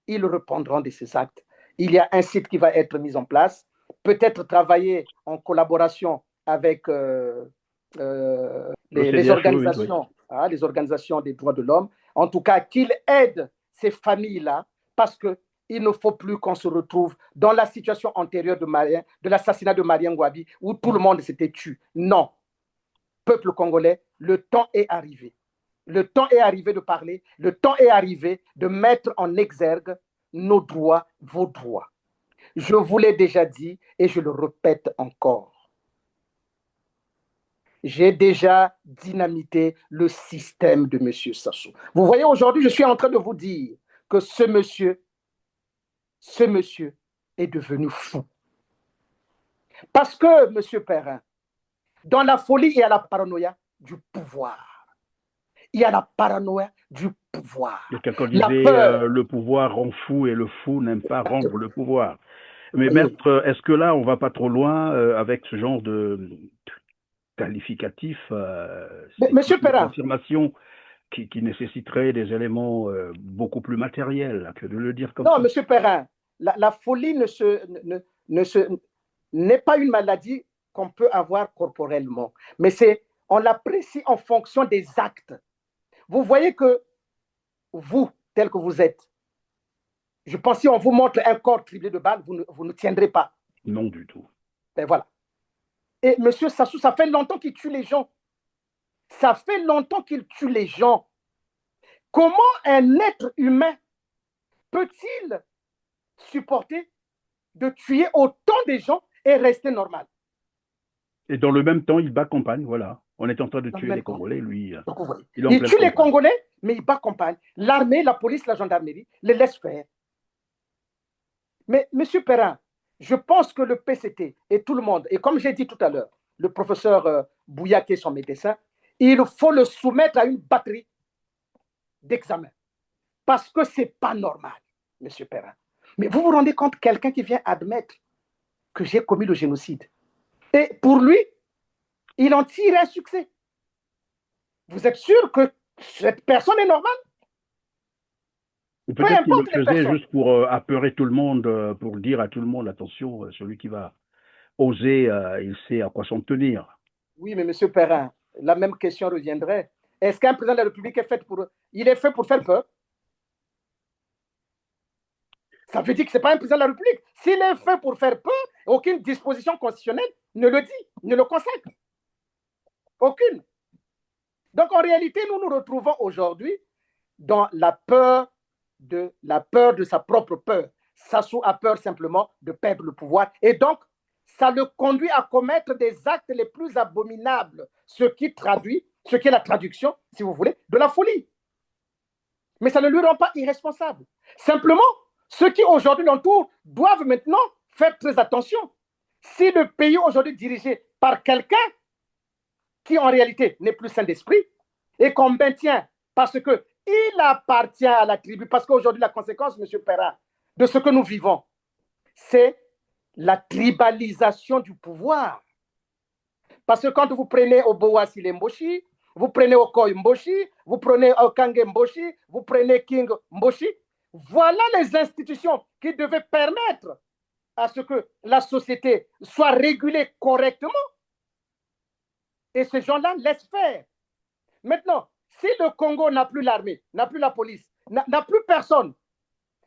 ils répondront de ces actes. Il y a un site qui va être mis en place, peut-être travailler en collaboration avec les organisations, oui. Les organisations des droits de l'homme, en tout cas qu'ils aident ces familles-là, parce qu'il ne faut plus qu'on se retrouve dans la situation antérieure de l'assassinat de Marien Ngouabi, où tout le monde s'était tué. Non, peuple congolais, le temps est arrivé. Le temps est arrivé de parler, le temps est arrivé de mettre en exergue nos droits, vos droits. Je vous l'ai déjà dit et je le répète encore. J'ai déjà dynamité le système de M. Sassou. Vous voyez, aujourd'hui, je suis en train de vous dire que ce monsieur est devenu fou. Parce que, M. Perrin, dans la folie, il y a la paranoïa du pouvoir. Il y a la paranoïa du pouvoir. Quelqu'un disait le pouvoir rend fou et le fou n'aime pas rendre le pouvoir. Mais oui. Maître, est-ce que là, on ne va pas trop loin avec ce genre de qualificatif Monsieur Perrin, affirmation qui nécessiterait des éléments beaucoup plus matériels que de le dire comme ça. Non, M. Perrin, la folie n'est pas une maladie qu'on peut avoir corporellement, mais on l'apprécie en fonction des actes. Vous voyez que vous, tel que vous êtes, je pense que si on vous montre un corps criblé de balles, vous ne tiendrez pas. Non du tout. Ben voilà. Et M. Sassou, ça fait longtemps qu'il tue les gens. Ça fait longtemps qu'il tue les gens. Comment un être humain peut-il supporter de tuer autant de gens et rester normal? Et dans le même temps, il bat campagne, voilà. On est en train de tuer les Congolais, lui. Il tue les Congolais, mais il bat campagne. L'armée, la police, la gendarmerie les laisse faire. Mais, M. Perrin, je pense que le PCT et tout le monde, et comme j'ai dit tout à l'heure, le professeur Bouyaké, son médecin, il faut le soumettre à une batterie d'examen. Parce que ce n'est pas normal, M. Perrin. Mais vous vous rendez compte, quelqu'un qui vient admettre que j'ai commis le génocide. Et pour lui, il en tire un succès. Vous êtes sûr que cette personne est normale? Peut-être qu'il le faisait juste pour apeurer tout le monde, pour dire à tout le monde, attention, celui qui va oser, il sait à quoi s'en tenir. Oui, mais M. Perrin, la même question reviendrait. Est-ce qu'un président de la République est fait pour... Il est fait pour faire peur? Ça veut dire que ce n'est pas un président de la République. S'il est fait pour faire peur, aucune disposition constitutionnelle ne le dit, ne le consacre. Aucune. Donc, en réalité, nous nous retrouvons aujourd'hui dans la peur de sa propre peur. Sassou a peur simplement de perdre le pouvoir. Et donc, ça le conduit à commettre des actes les plus abominables, ce qui est la traduction, si vous voulez, de la folie. Mais ça ne lui rend pas irresponsable. Simplement, ceux qui aujourd'hui l'entourent doivent maintenant faire très attention. Si le pays aujourd'hui est dirigé par quelqu'un qui en réalité n'est plus sain d'esprit et qu'on maintient parce qu'il appartient à la tribu, parce qu'aujourd'hui la conséquence, M. Perrin, de ce que nous vivons, c'est la tribalisation du pouvoir. Parce que quand vous prenez Oboa Sile Mboshi, vous prenez Okoy Mboshi, vous prenez Okange Mboshi, vous prenez King Mboshi, voilà les institutions qui devaient permettre à ce que la société soit régulée correctement. Et ces gens-là laissent faire. Maintenant, si le Congo n'a plus l'armée, n'a plus la police, n'a plus personne,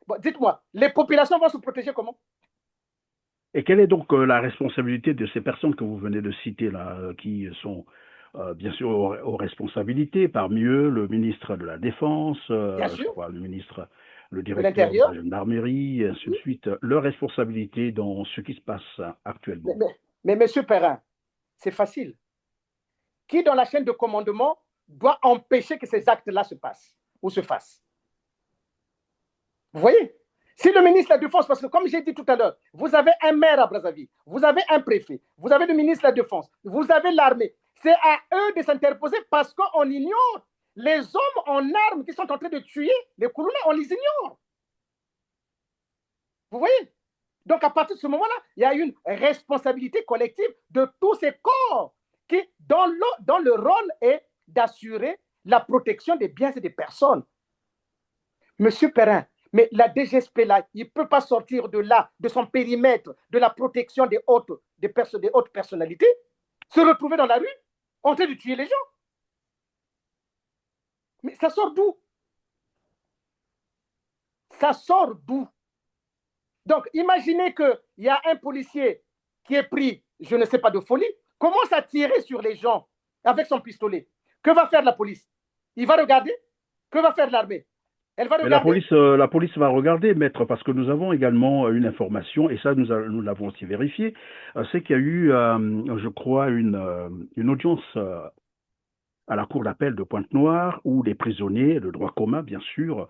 bon, dites-moi, les populations vont se protéger comment? Et quelle est donc la responsabilité de ces personnes que vous venez de citer là, qui sont bien sûr aux responsabilités, parmi eux le ministre de la Défense, je crois, le directeur de la gendarmerie, et ainsi de suite, leur responsabilité dans ce qui se passe actuellement? Mais M. Perrin, c'est facile. Qui dans la chaîne de commandement doit empêcher que ces actes-là se passent ou se fassent? Vous voyez? Si le ministre de la Défense, parce que comme j'ai dit tout à l'heure, vous avez un maire à Brazzaville, vous avez un préfet, vous avez le ministre de la Défense, vous avez l'armée, c'est à eux de s'interposer parce qu'on ignore les hommes en armes qui sont en train de tuer les Kouloulais, on les ignore. Vous voyez? Donc à partir de ce moment-là, il y a une responsabilité collective de tous ces corps qui, dont le rôle est d'assurer la protection des biens et des personnes. Monsieur Perrin, mais la DGSP, là, il ne peut pas sortir de là, de son périmètre, de la protection des hautes personnalités, se retrouver dans la rue en train de tuer les gens. Mais ça sort d'où? Ça sort d'où? Donc, imaginez qu'il y a un policier qui est pris, je ne sais pas, de folie, commence à tirer sur les gens avec son pistolet. Que va faire la police? Il va regarder? Que va faire l'armée? Elle va regarder. La police va regarder, maître, parce que nous avons également une information, et ça nous l'avons aussi vérifié, c'est qu'il y a eu, je crois, une audience à la cour d'appel de Pointe-Noire, où les prisonniers de droit commun, bien sûr,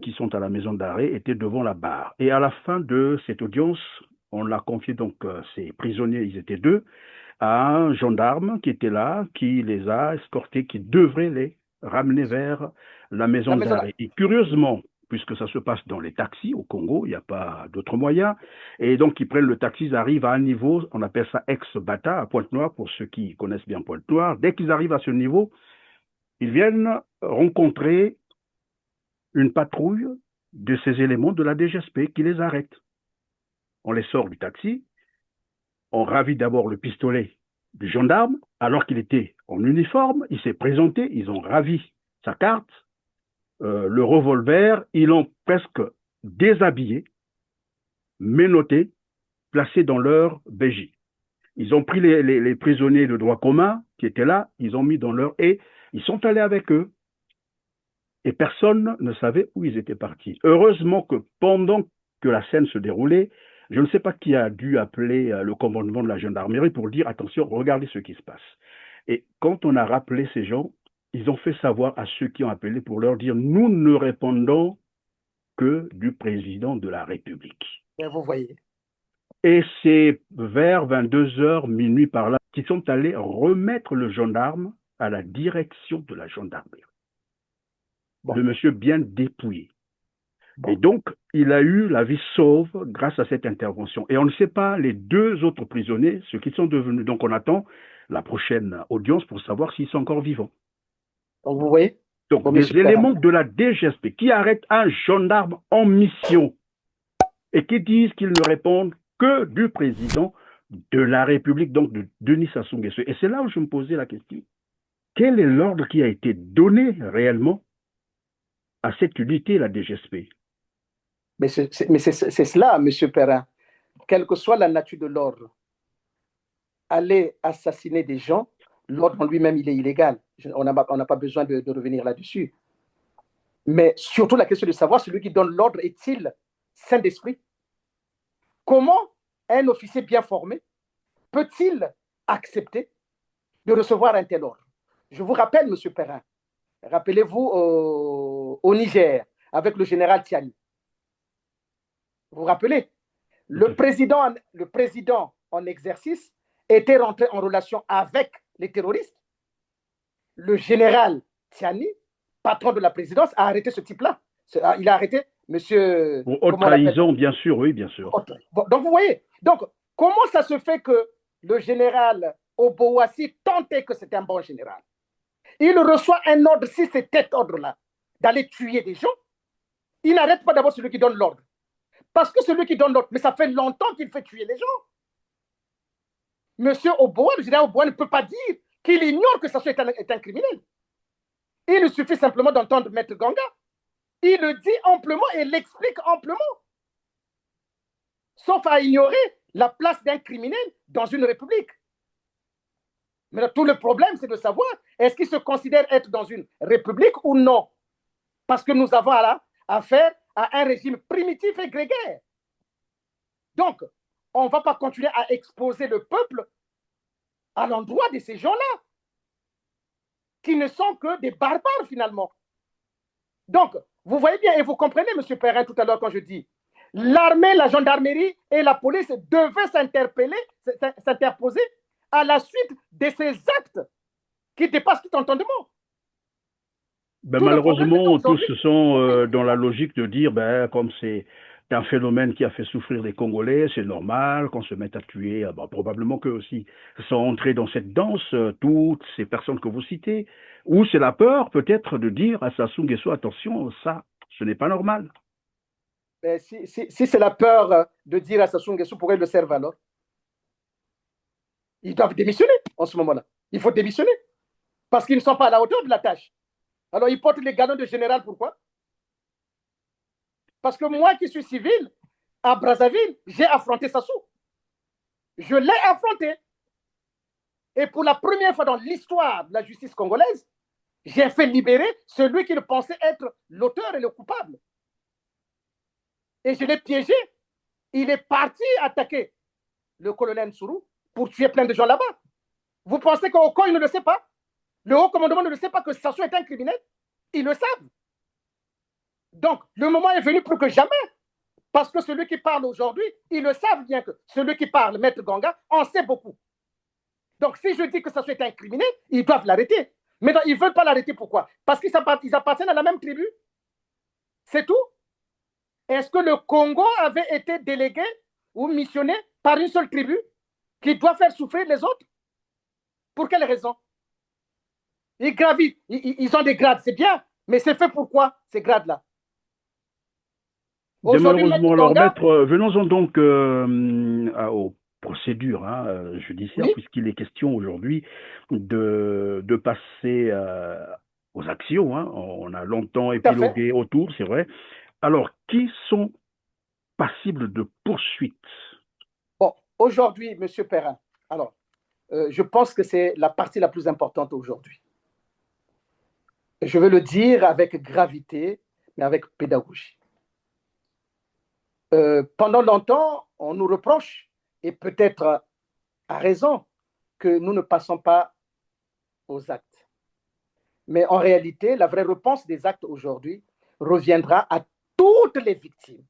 qui sont à la maison d'arrêt, étaient devant la barre. Et à la fin de cette audience, on l'a confié, donc, ces prisonniers, ils étaient deux, à un gendarme qui était là, qui les a escortés, qui devrait les ramener vers la maison d'arrêt. Et curieusement, puisque ça se passe dans les taxis au Congo, il n'y a pas d'autre moyen, et donc ils prennent le taxi, ils arrivent à un niveau, on appelle ça ex-Bata, à Pointe-Noire, pour ceux qui connaissent bien Pointe-Noire. Dès qu'ils arrivent à ce niveau, Ils viennent rencontrer une patrouille de ces éléments de la DGSP qui les arrête. On les sort du taxi, on ravit d'abord le pistolet du gendarme, alors qu'il était en uniforme, il s'est présenté, ils ont ravi sa carte, le revolver, ils l'ont presque déshabillé, menotté, placé dans leur BJ. Ils ont pris les prisonniers de droit commun qui étaient là, ils ont mis dans leur... Et ils sont allés avec eux. Et personne ne savait où ils étaient partis. Heureusement que pendant que la scène se déroulait, je ne sais pas qui a dû appeler le commandement de la gendarmerie pour dire « Attention, regardez ce qui se passe ». Et quand on a rappelé ces gens, ils ont fait savoir à ceux qui ont appelé pour leur dire « Nous ne répondons que du président de la République ». Et vous voyez. Et c'est vers 22h, minuit par là, qu'ils sont allés remettre le gendarme à la direction de la gendarmerie. Bon. Le monsieur bien dépouillé. Bon. Et donc, il a eu la vie sauve grâce à cette intervention. Et on ne sait pas les deux autres prisonniers, ce qu'ils sont devenus. Donc, on attend la prochaine audience pour savoir s'ils sont encore vivants. Donc, vous voyez. Donc, des éléments de la DGSP qui arrêtent un gendarme en mission et qui disent qu'ils ne répondent que du président de la République, donc de Denis Sassou Nguesso. Et c'est là où je me posais la question. Quel est l'ordre qui a été donné réellement à cette unité, la DGSP? Mais c'est cela, M. Perrin. Quelle que soit la nature de l'ordre, aller assassiner des gens, l'ordre en lui-même, il est illégal. On n'a pas besoin de revenir là-dessus. Mais surtout la question de savoir, celui qui donne l'ordre est-il saint d'esprit? Comment un officier bien formé peut-il accepter de recevoir un tel ordre? Je vous rappelle, M. Perrin, rappelez-vous au Niger, avec le général Tiani. Vous vous rappelez, le président en exercice était rentré en relation avec les terroristes. Le général Tiani, patron de la présidence, a arrêté ce type-là. Il a arrêté monsieur... Pour haute trahison, bien sûr, oui, bien sûr. Donc, vous voyez, donc, comment ça se fait que le général Obowassi tentait que c'était un bon général? Il reçoit un ordre, si c'est cet ordre-là, d'aller tuer des gens, il n'arrête pas d'abord celui qui donne l'ordre. Parce que celui qui donne l'ordre, mais ça fait longtemps qu'il fait tuer les gens. Monsieur Oboa, le général Oboa ne peut pas dire qu'il ignore que ça est un criminel. Il suffit simplement d'entendre Maître Ganga. Il le dit amplement et l'explique amplement. Sauf à ignorer la place d'un criminel dans une république. Mais tout le problème, c'est de savoir, est-ce qu'il se considère être dans une république ou non? Parce que nous avons affaire à un régime primitif et grégaire. Donc, on ne va pas continuer à exposer le peuple à l'endroit de ces gens-là, qui ne sont que des barbares finalement. Donc, vous voyez bien, et vous comprenez, M. Perrin, tout à l'heure quand je dis, l'armée, la gendarmerie et la police devaient s'interposer à la suite de ces actes qui dépassent tout entendement. Malheureusement, tous sont dans la logique de dire, comme c'est un phénomène qui a fait souffrir les Congolais, c'est normal qu'on se mette à tuer. Probablement qu'eux aussi sont entrés dans cette danse, toutes ces personnes que vous citez. Ou c'est la peur, peut-être, de dire à Sassou Nguesso, attention, ça, ce n'est pas normal. Mais si c'est la peur de dire à Sassou Nguesso, pourquoi ils le servent alors? Ils doivent démissionner en ce moment-là. Il faut démissionner. Parce qu'ils ne sont pas à la hauteur de la tâche. Alors, ils portent les galons de général, pourquoi? Parce que moi qui suis civil, à Brazzaville, j'ai affronté Sassou. Je l'ai affronté. Et pour la première fois dans l'histoire de la justice congolaise, j'ai fait libérer celui qui pensait être l'auteur et le coupable. Et je l'ai piégé. Il est parti attaquer le colonel Nsourou pour tuer plein de gens là-bas. Vous pensez qu'au Congo, il ne le sait pas? Le haut commandement ne le sait pas que Sassou est un criminel? Ils le savent. Donc, le moment est venu plus que jamais. Parce que celui qui parle aujourd'hui, ils le savent bien que celui qui parle, Maître Ganga, en sait beaucoup. Donc, si je dis que Sassou est un criminel, ils doivent l'arrêter. Mais ils ne veulent pas l'arrêter, pourquoi? Parce qu'ils appartiennent à la même tribu. C'est tout. Est-ce que le Congo avait été délégué ou missionné par une seule tribu qui doit faire souffrir les autres? Pour quelle raison? Ils gravitent, ils ont des grades, c'est bien, mais c'est fait pour quoi, ces grades-là? Malheureusement, alors maître, venons-en donc aux procédures judiciaires, oui, puisqu'il est question aujourd'hui de passer aux actions. Hein. On a longtemps épilogué autour, c'est vrai. Alors, qui sont passibles de poursuites? Bon, aujourd'hui, M. Perrin, alors, je pense que c'est la partie la plus importante aujourd'hui. Je veux le dire avec gravité, mais avec pédagogie. Pendant longtemps, on nous reproche, et peut-être à raison, que nous ne passons pas aux actes. Mais en réalité, la vraie réponse des actes aujourd'hui reviendra à toutes les victimes.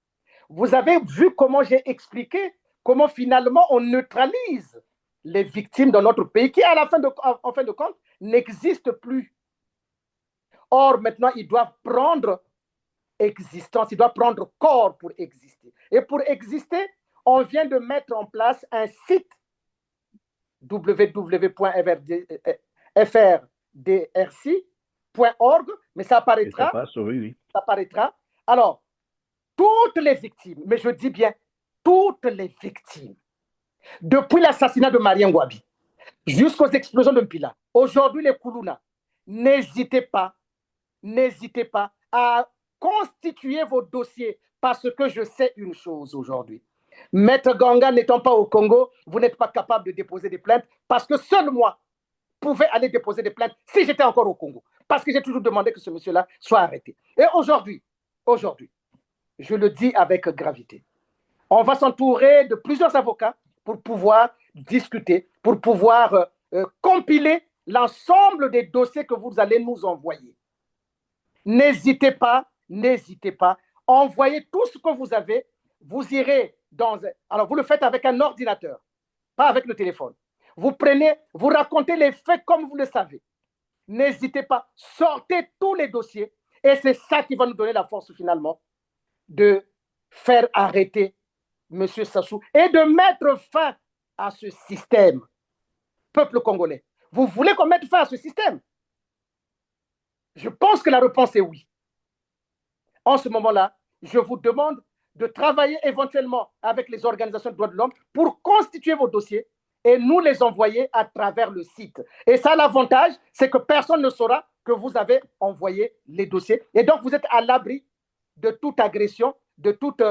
Vous avez vu comment j'ai expliqué comment finalement on neutralise les victimes dans notre pays qui, en fin de compte, n'existent plus. Or, maintenant, ils doivent prendre existence, ils doivent prendre corps pour exister. Et pour exister, on vient de mettre en place un site www.frdrc.org, mais ça apparaîtra. Oui. Ça apparaîtra. Alors, toutes les victimes, mais je dis bien toutes les victimes, depuis l'assassinat de Marien Ngouabi jusqu'aux explosions de Mpila, aujourd'hui les Koulouna, n'hésitez pas à constituer vos dossiers parce que je sais une chose aujourd'hui. Maître Ganga n'étant pas au Congo, vous n'êtes pas capable de déposer des plaintes parce que seul moi pouvais aller déposer des plaintes si j'étais encore au Congo. Parce que j'ai toujours demandé que ce monsieur-là soit arrêté. Et aujourd'hui, je le dis avec gravité, on va s'entourer de plusieurs avocats pour pouvoir discuter, pour pouvoir compiler l'ensemble des dossiers que vous allez nous envoyer. N'hésitez pas, envoyez tout ce que vous avez, vous irez alors vous le faites avec un ordinateur, pas avec le téléphone. Vous racontez les faits comme vous le savez. N'hésitez pas, sortez tous les dossiers et c'est ça qui va nous donner la force finalement de faire arrêter M. Sassou et de mettre fin à ce système. Peuple congolais, vous voulez qu'on mette fin à ce système? Je pense que la réponse est oui. En ce moment-là, je vous demande de travailler éventuellement avec les organisations de droits de l'homme pour constituer vos dossiers et nous les envoyer à travers le site. Et ça, l'avantage, c'est que personne ne saura que vous avez envoyé les dossiers. Et donc, vous êtes à l'abri de toute agression, de toute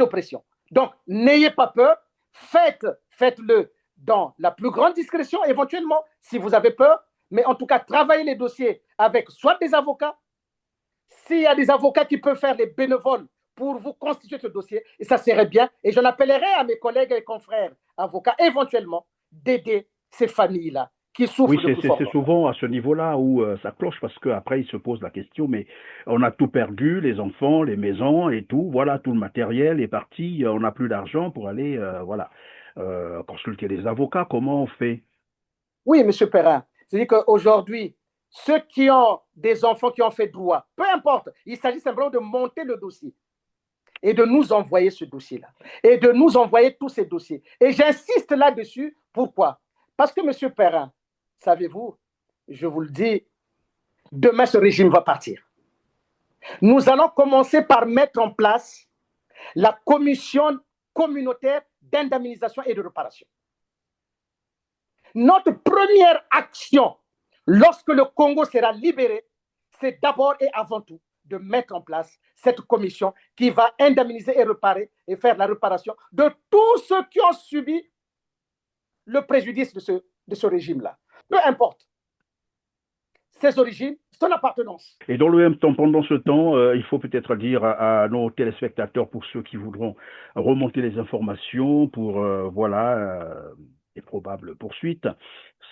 oppression. Donc, n'ayez pas peur, faites-le dans la plus grande discrétion, éventuellement, si vous avez peur, mais en tout cas, travaillez les dossiers avec soit des avocats, s'il y a des avocats qui peuvent faire les bénévoles pour vous constituer ce dossier, et ça serait bien, et j'en appellerai à mes collègues et confrères avocats, éventuellement, d'aider ces familles-là qui souffrent le plus fort. Oui, c'est souvent à ce niveau-là où ça cloche, parce qu'après, il se pose la question, mais on a tout perdu, les enfants, les maisons et tout, voilà, tout le matériel est parti, on n'a plus d'argent pour aller, consulter les avocats, comment on fait? Oui, M. Perrin, c'est-à-dire qu'aujourd'hui, ceux qui ont des enfants qui ont fait droit, peu importe, il s'agit simplement de monter le dossier et de nous envoyer ce dossier-là, et de nous envoyer tous ces dossiers. Et j'insiste là-dessus, pourquoi? Parce que, M. Perrin, savez-vous, je vous le dis, demain, ce régime va partir. Nous allons commencer par mettre en place la commission communautaire d'indemnisation et de réparation. Notre première action, lorsque le Congo sera libéré, c'est d'abord et avant tout de mettre en place cette commission qui va indemniser et réparer et faire la réparation de tous ceux qui ont subi le préjudice de ce régime-là. Peu importe ses origines, son appartenance. Et dans le même temps, pendant ce temps, il faut peut-être dire à nos téléspectateurs, pour ceux qui voudront remonter les informations pour, des probables poursuites,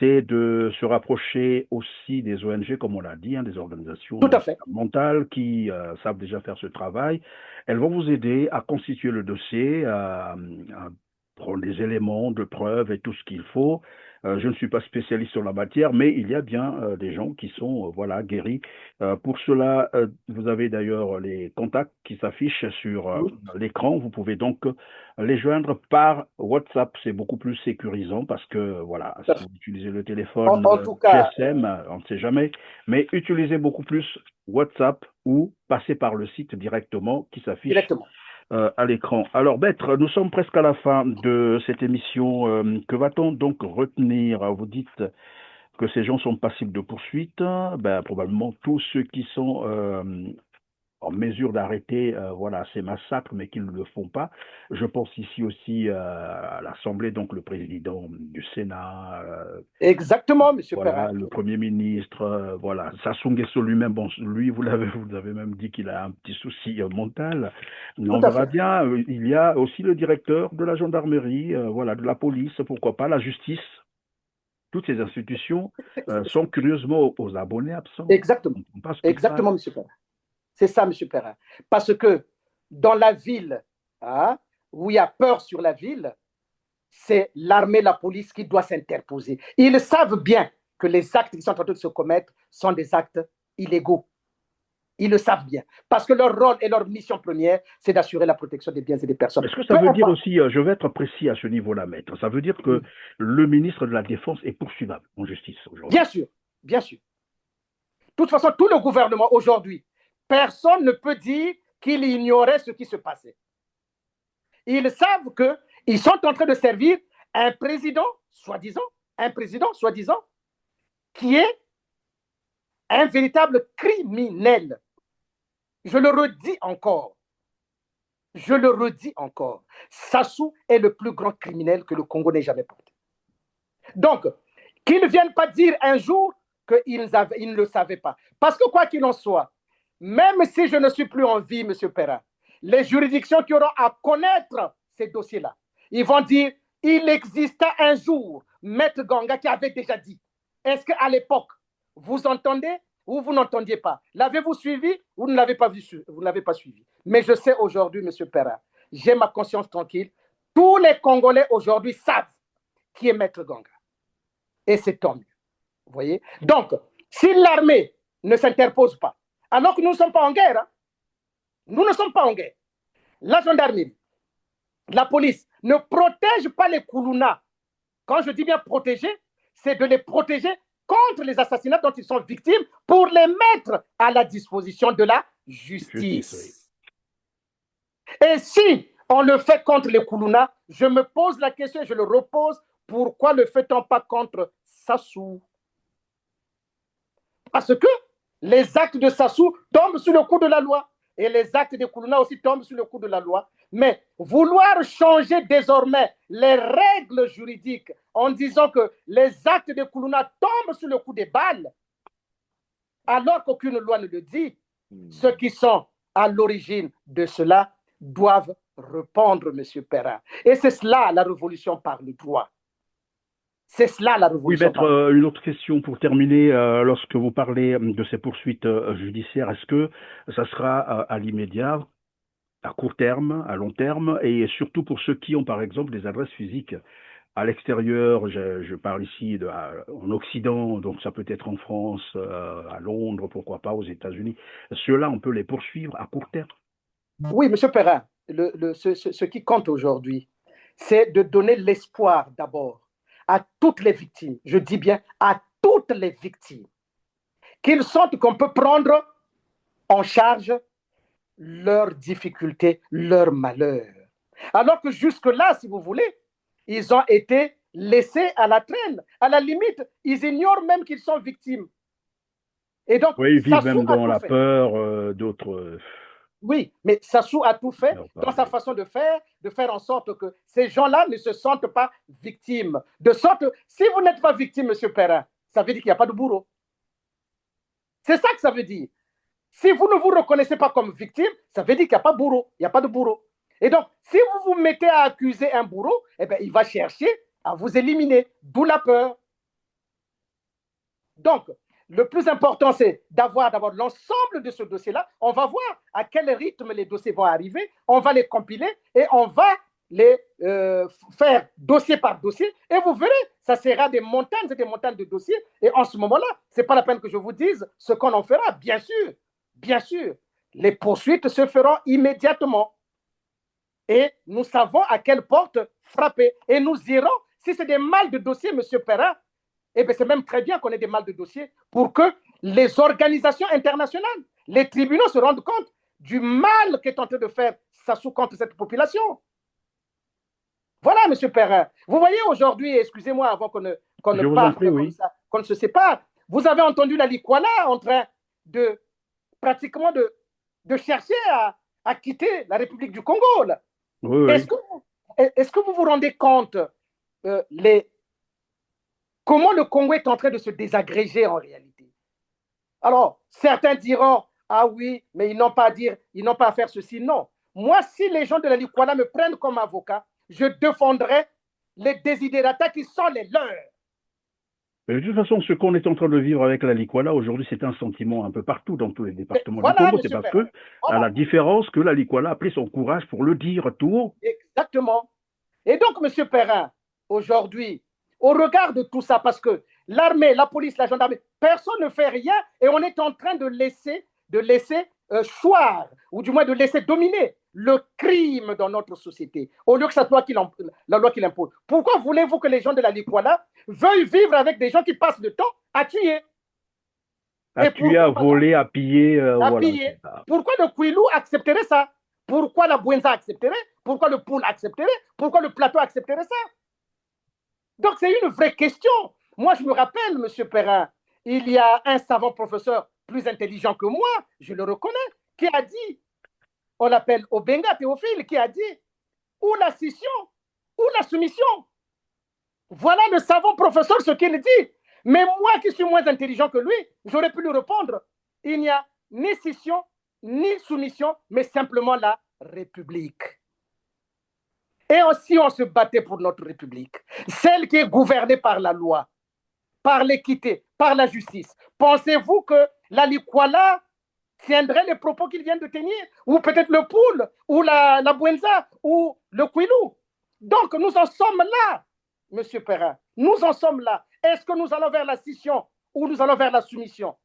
c'est de se rapprocher aussi des ONG, comme on l'a dit, des organisations mentales qui savent déjà faire ce travail. Elles vont vous aider à constituer le dossier, à prendre des éléments de preuve et tout ce qu'il faut Je ne suis pas spécialiste sur la matière, mais il y a bien des gens qui sont voilà, guéris. Pour cela, vous avez d'ailleurs les contacts qui s'affichent sur l'écran. Vous pouvez donc les joindre par WhatsApp. C'est beaucoup plus sécurisant parce que, voilà, si vous utilisez le téléphone En tout cas, GSM, on ne sait jamais, mais utilisez beaucoup plus WhatsApp ou passez par le site directement qui s'affiche directement. À l'écran. Alors, Maître, nous sommes presque à la fin de cette émission. Que va-t-on donc retenir? Vous dites que ces gens sont passibles de poursuite. Ben, probablement tous ceux qui sont en mesure d'arrêter voilà, ces massacres, mais qui ne le font pas. Je pense ici aussi à l'Assemblée, donc le président du Sénat. Exactement, M. Voilà, Perrin. le Premier ministre, voilà. Sassou Nguesso lui-même, bon, lui, vous avez même dit qu'il a un petit souci mental. On verra bien. Il y a aussi le directeur de la gendarmerie, voilà, de la police, pourquoi pas, la justice. Toutes ces institutions sont curieusement aux abonnés absents. Exactement. Exactement, M. Perrin. C'est ça, M. Perrin. Parce que dans la ville, hein, où il y a peur sur la ville, c'est l'armée, la police qui doit s'interposer. Ils savent bien que les actes qui sont en train de se commettre sont des actes illégaux. Ils le savent bien. Parce que leur rôle et leur mission première, c'est d'assurer la protection des biens et des personnes. Est-ce que ça veut dire aussi, je vais être précis à ce niveau-là, Maître, ça veut dire que le ministre de la Défense est poursuivable en justice aujourd'hui? Bien sûr, bien sûr. De toute façon, tout le gouvernement aujourd'hui, personne ne peut dire qu'il ignorait ce qui se passait. Ils savent qu'ils sont en train de servir un président, soi-disant, qui est un véritable criminel. Je le redis encore. Sassou est le plus grand criminel que le Congo n'ait jamais porté. Donc, qu'ils ne viennent pas dire un jour qu'ils ne le savaient pas. Parce que quoi qu'il en soit, même si je ne suis plus en vie, M. Perrin, les juridictions qui auront à connaître ces dossiers-là, ils vont dire, il exista un jour, Maître Ganga qui avait déjà dit. Est-ce qu'à l'époque, vous entendez ou vous n'entendiez pas? L'avez-vous suivi ou vous ne l'avez pas suivi? Mais je sais aujourd'hui, M. Perrin, j'ai ma conscience tranquille. Tous les Congolais aujourd'hui savent qui est Maître Ganga. Et c'est tant mieux. Vous voyez? Donc, si l'armée ne s'interpose pas, alors que nous ne sommes pas en guerre, hein, nous ne sommes pas en guerre. La gendarmerie, la police ne protège pas les Koulouna. Quand je dis bien protéger, c'est de les protéger contre les assassinats dont ils sont victimes pour les mettre à la disposition de la justice. Et si on le fait contre les Koulouna, je me pose la question et je le repose, pourquoi ne le fait-on pas contre Sassou? Parce que les actes de Sassou tombent sous le coup de la loi et les actes de Koulouna aussi tombent sous le coup de la loi. Mais vouloir changer désormais les règles juridiques en disant que les actes de Koulouna tombent sous le coup des balles, alors qu'aucune loi ne le dit, ceux qui sont à l'origine de cela doivent répondre, M. Perrin. Et c'est cela la révolution par le droit. C'est cela la révolution. Oui, Maître, une autre question pour terminer. Lorsque vous parlez de ces poursuites judiciaires, est-ce que ça sera à l'immédiat, à court terme, à long terme, et surtout pour ceux qui ont par exemple des adresses physiques à l'extérieur? Je parle ici en Occident, donc ça peut être en France, à Londres, pourquoi pas aux États-Unis. Ceux-là, on peut les poursuivre à court terme? Oui, M. Perrin, ce qui compte aujourd'hui, c'est de donner l'espoir d'abord à toutes les victimes, je dis bien à toutes les victimes, qu'ils sentent qu'on peut prendre en charge leurs difficultés, leurs malheurs. Alors que jusque-là, si vous voulez, ils ont été laissés à la traîne. À la limite, ils ignorent même qu'ils sont victimes. Et donc, oui, ils vivent même dans la peur d'autres... Oui, mais Sassou a tout fait dans sa façon de faire en sorte que ces gens-là ne se sentent pas victimes. De sorte, si vous n'êtes pas victime, M. Perrin, ça veut dire qu'il n'y a pas de bourreau. C'est ça que ça veut dire. Si vous ne vous reconnaissez pas comme victime, ça veut dire qu'il n'y a pas de bourreau. Il n'y a pas de bourreau. Et donc, si vous vous mettez à accuser un bourreau, eh bien, il va chercher à vous éliminer, d'où la peur. Donc, le plus important, c'est d'avoir d'abord l'ensemble de ce dossier-là. On va voir à quel rythme les dossiers vont arriver. On va les compiler et on va les faire dossier par dossier. Et vous verrez, ça sera des montagnes et des montagnes de dossiers. Et en ce moment-là, ce n'est pas la peine que je vous dise ce qu'on en fera. Bien sûr, les poursuites se feront immédiatement. Et nous savons à quelle porte frapper. Et nous irons, si c'est des mal de dossiers, M. Perrin, eh bien, c'est même très bien qu'on ait des mal de dossiers pour que les organisations internationales, les tribunaux se rendent compte du mal qu'est en train de faire Sassou contre cette population. Voilà, M. Perrin. Vous voyez aujourd'hui, excusez-moi avant qu'on ne parte comme ça, qu'on ne se sépare, vous avez entendu la Likwala en train de pratiquement de chercher à quitter la République du Congo. Là. Oui. Est-ce que vous vous rendez compte comment le Congo est en train de se désagréger en réalité? Alors, certains diront, ah oui, mais ils n'ont pas à dire, ils n'ont pas à faire ceci. Non. Moi, si les gens de la Likwala me prennent comme avocat, je défendrai les desiderata qui sont les leurs. Mais de toute façon, ce qu'on est en train de vivre avec la Likwala aujourd'hui, c'est un sentiment un peu partout dans tous les départements du Congo. C'est parce que, à la différence que la Likwala a pris son courage pour le dire tout haut. Exactement. Et donc, M. Perrin, aujourd'hui, au regard de tout ça, parce que l'armée, la police, la gendarmerie, personne ne fait rien et on est en train de laisser choir, ou du moins de laisser dominer le crime dans notre société, au lieu que ça soit la loi qui l'impose. Pourquoi voulez-vous que les gens de la Likwala veuillent vivre avec des gens qui passent le temps à tuer? À tuer, à voler, à piller. Piller. Pourquoi le Kouilou accepterait ça? Pourquoi la Bouenza accepterait? Pourquoi le Poule accepterait? Pourquoi le Plateau accepterait ça? Donc c'est une vraie question. Moi, je me rappelle, M. Perrin, il y a un savant professeur plus intelligent que moi, je le reconnais, qui a dit, on l'appelle Obenga Théophile, qui a dit, ou la scission, ou la soumission. Voilà le savant professeur ce qu'il dit. Mais moi qui suis moins intelligent que lui, j'aurais pu lui répondre, il n'y a ni scission, ni soumission, mais simplement la République. Et aussi, on se battait pour notre République, celle qui est gouvernée par la loi, par l'équité, par la justice. Pensez-vous que la Likwala tiendrait les propos qu'il vient de tenir? Ou peut-être le Poule, ou la Bouenza, ou le Kouilou? Donc, nous en sommes là, M. Perrin. Nous en sommes là. Est-ce que nous allons vers la scission ou nous allons vers la soumission?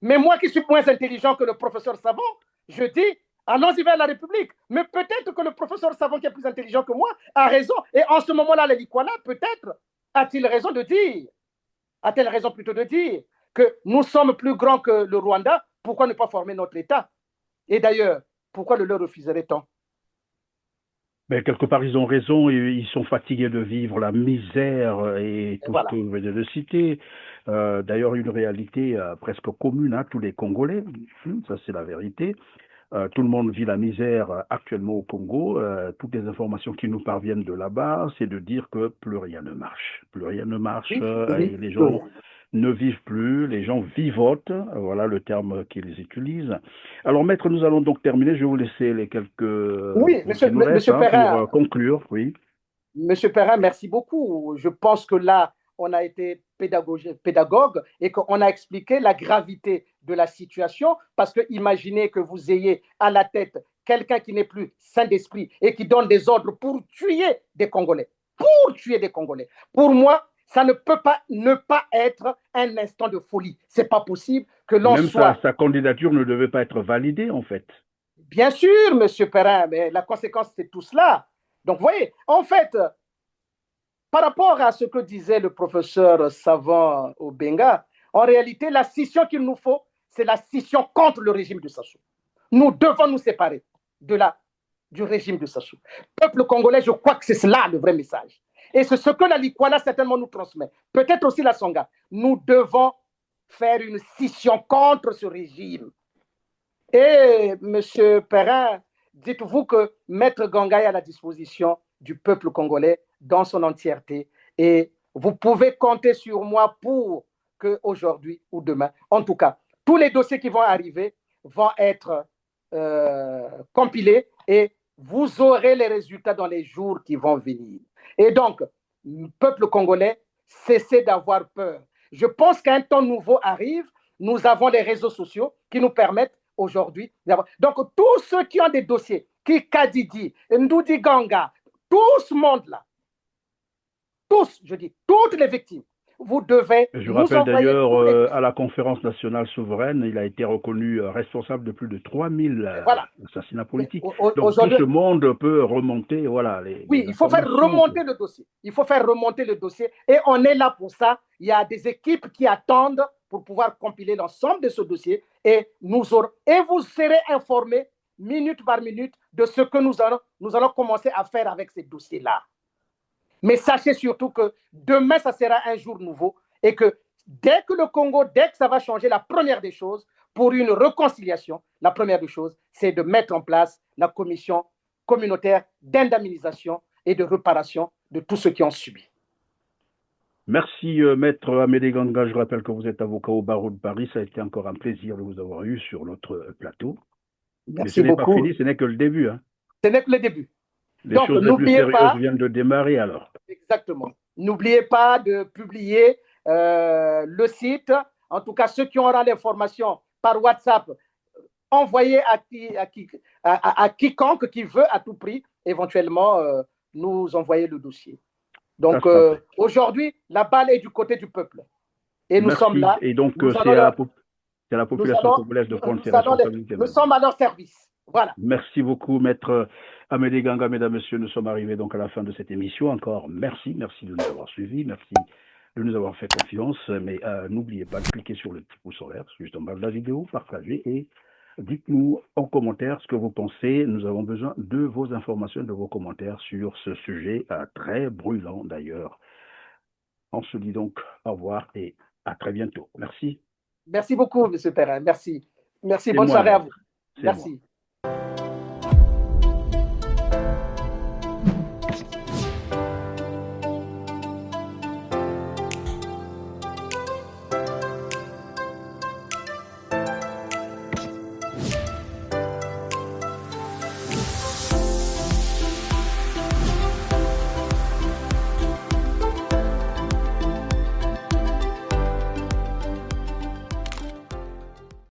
Mais moi qui suis moins intelligent que le professeur Savant, je dis, allons-y vers la République. Mais peut-être que le professeur Savant, qui est plus intelligent que moi, a raison. Et en ce moment-là, la Likwala, peut-être, a-t-il raison de dire, a-t-elle raison plutôt de dire que nous sommes plus grands que le Rwanda, pourquoi ne pas former notre État? Et d'ailleurs, pourquoi le leur refuserait-on? Mais quelque part, ils ont raison, ils sont fatigués de vivre la misère et tout ce que vous venez de citer. D'ailleurs, une réalité presque commune à tous les Congolais, ça c'est la vérité. Tout le monde vit la misère actuellement au Congo. Toutes les informations qui nous parviennent de là-bas, c'est de dire que plus rien ne marche. Plus rien ne marche et les gens ne vivent plus, les gens vivotent, voilà le terme qu'ils utilisent. Alors, maître, nous allons donc terminer. Je vais vous laisser les quelques... Oui, monsieur Perrin, pour conclure, oui. Monsieur Perrin, merci beaucoup. Je pense que là, on a été pédagogue et qu'on a expliqué la gravité de la situation, parce que imaginez que vous ayez à la tête quelqu'un qui n'est plus sain d'esprit et qui donne des ordres pour tuer des Congolais. Pour tuer des Congolais. Pour moi, ça ne peut pas ne pas être un instant de folie. C'est pas possible que l'on soit... Même sa candidature ne devait pas être validée, en fait. Bien sûr, monsieur Perrin, mais la conséquence, c'est tout cela. Donc, vous voyez, en fait, par rapport à ce que disait le professeur Savant Obenga, en réalité, la scission qu'il nous faut, c'est la scission contre le régime de Sassou. Nous devons nous séparer du régime de Sassou. Peuple congolais, je crois que c'est cela le vrai message. Et c'est ce que la Likwala certainement nous transmet. Peut-être aussi la Songa. Nous devons faire une scission contre ce régime. Et, M. Perrin, dites-vous que Maître Ganga est à la disposition du peuple congolais dans son entièreté. Et vous pouvez compter sur moi pour qu'aujourd'hui ou demain, en tout cas, tous les dossiers qui vont arriver vont être compilés et vous aurez les résultats dans les jours qui vont venir. Et donc, peuple congolais, cessez d'avoir peur. Je pense qu'un temps nouveau arrive. Nous avons les réseaux sociaux qui nous permettent aujourd'hui d'avoir. Donc, tous ceux qui ont des dossiers, qui Kadidi, Ndoudi Ganga, tout ce monde-là, tous, je dis, toutes les victimes. Vous devez. Je rappelle d'ailleurs, à la conférence nationale souveraine, il a été reconnu responsable de plus de 3000 assassinats politiques. Donc tout ce monde peut remonter, voilà. Oui, il faut faire remonter le dossier. Il faut faire remonter le dossier. Et on est là pour ça. Il y a des équipes qui attendent pour pouvoir compiler l'ensemble de ce dossier. Et vous serez informés minute par minute de ce que nous allons commencer à faire avec ces dossiers-là. Mais sachez surtout que demain, ça sera un jour nouveau et que dès que le Congo, dès que ça va changer, la première des choses, pour une réconciliation, la première des choses, c'est de mettre en place la commission communautaire d'indemnisation et de réparation de tous ceux qui ont subi. Merci, Maître Amédée Ganga. Je rappelle que vous êtes avocat au barreau de Paris. Ça a été encore un plaisir de vous avoir eu sur notre plateau. Merci beaucoup. Mais ce n'est pas fini, beaucoup. ce n'est que le début. Hein. Ce n'est que le début. Les choses les plus sérieuses viennent de démarrer alors. Exactement. N'oubliez pas de publier le site. En tout cas, ceux qui auront l'information par WhatsApp, envoyez à quiconque qui veut à tout prix, éventuellement, nous envoyer le dossier. Donc, aujourd'hui, la balle est du côté du peuple. Et nous sommes là. Et donc, c'est à la population congolaise de prendre ses responsabilités. Nous sommes à leur service. Voilà. Merci beaucoup, Maître Amédée Ganga. Mesdames, Messieurs, nous sommes arrivés donc à la fin de cette émission. Encore merci de nous avoir suivis, merci de nous avoir fait confiance. Mais n'oubliez pas de cliquer sur le petit pouce en l'air, juste en bas de la vidéo, partagez et dites-nous en commentaire ce que vous pensez. Nous avons besoin de vos informations, de vos commentaires sur ce sujet très brûlant d'ailleurs. On se dit donc au revoir et à très bientôt. Merci. Merci beaucoup, M. Perrin. Merci. Merci. Bonne soirée à vous. Merci.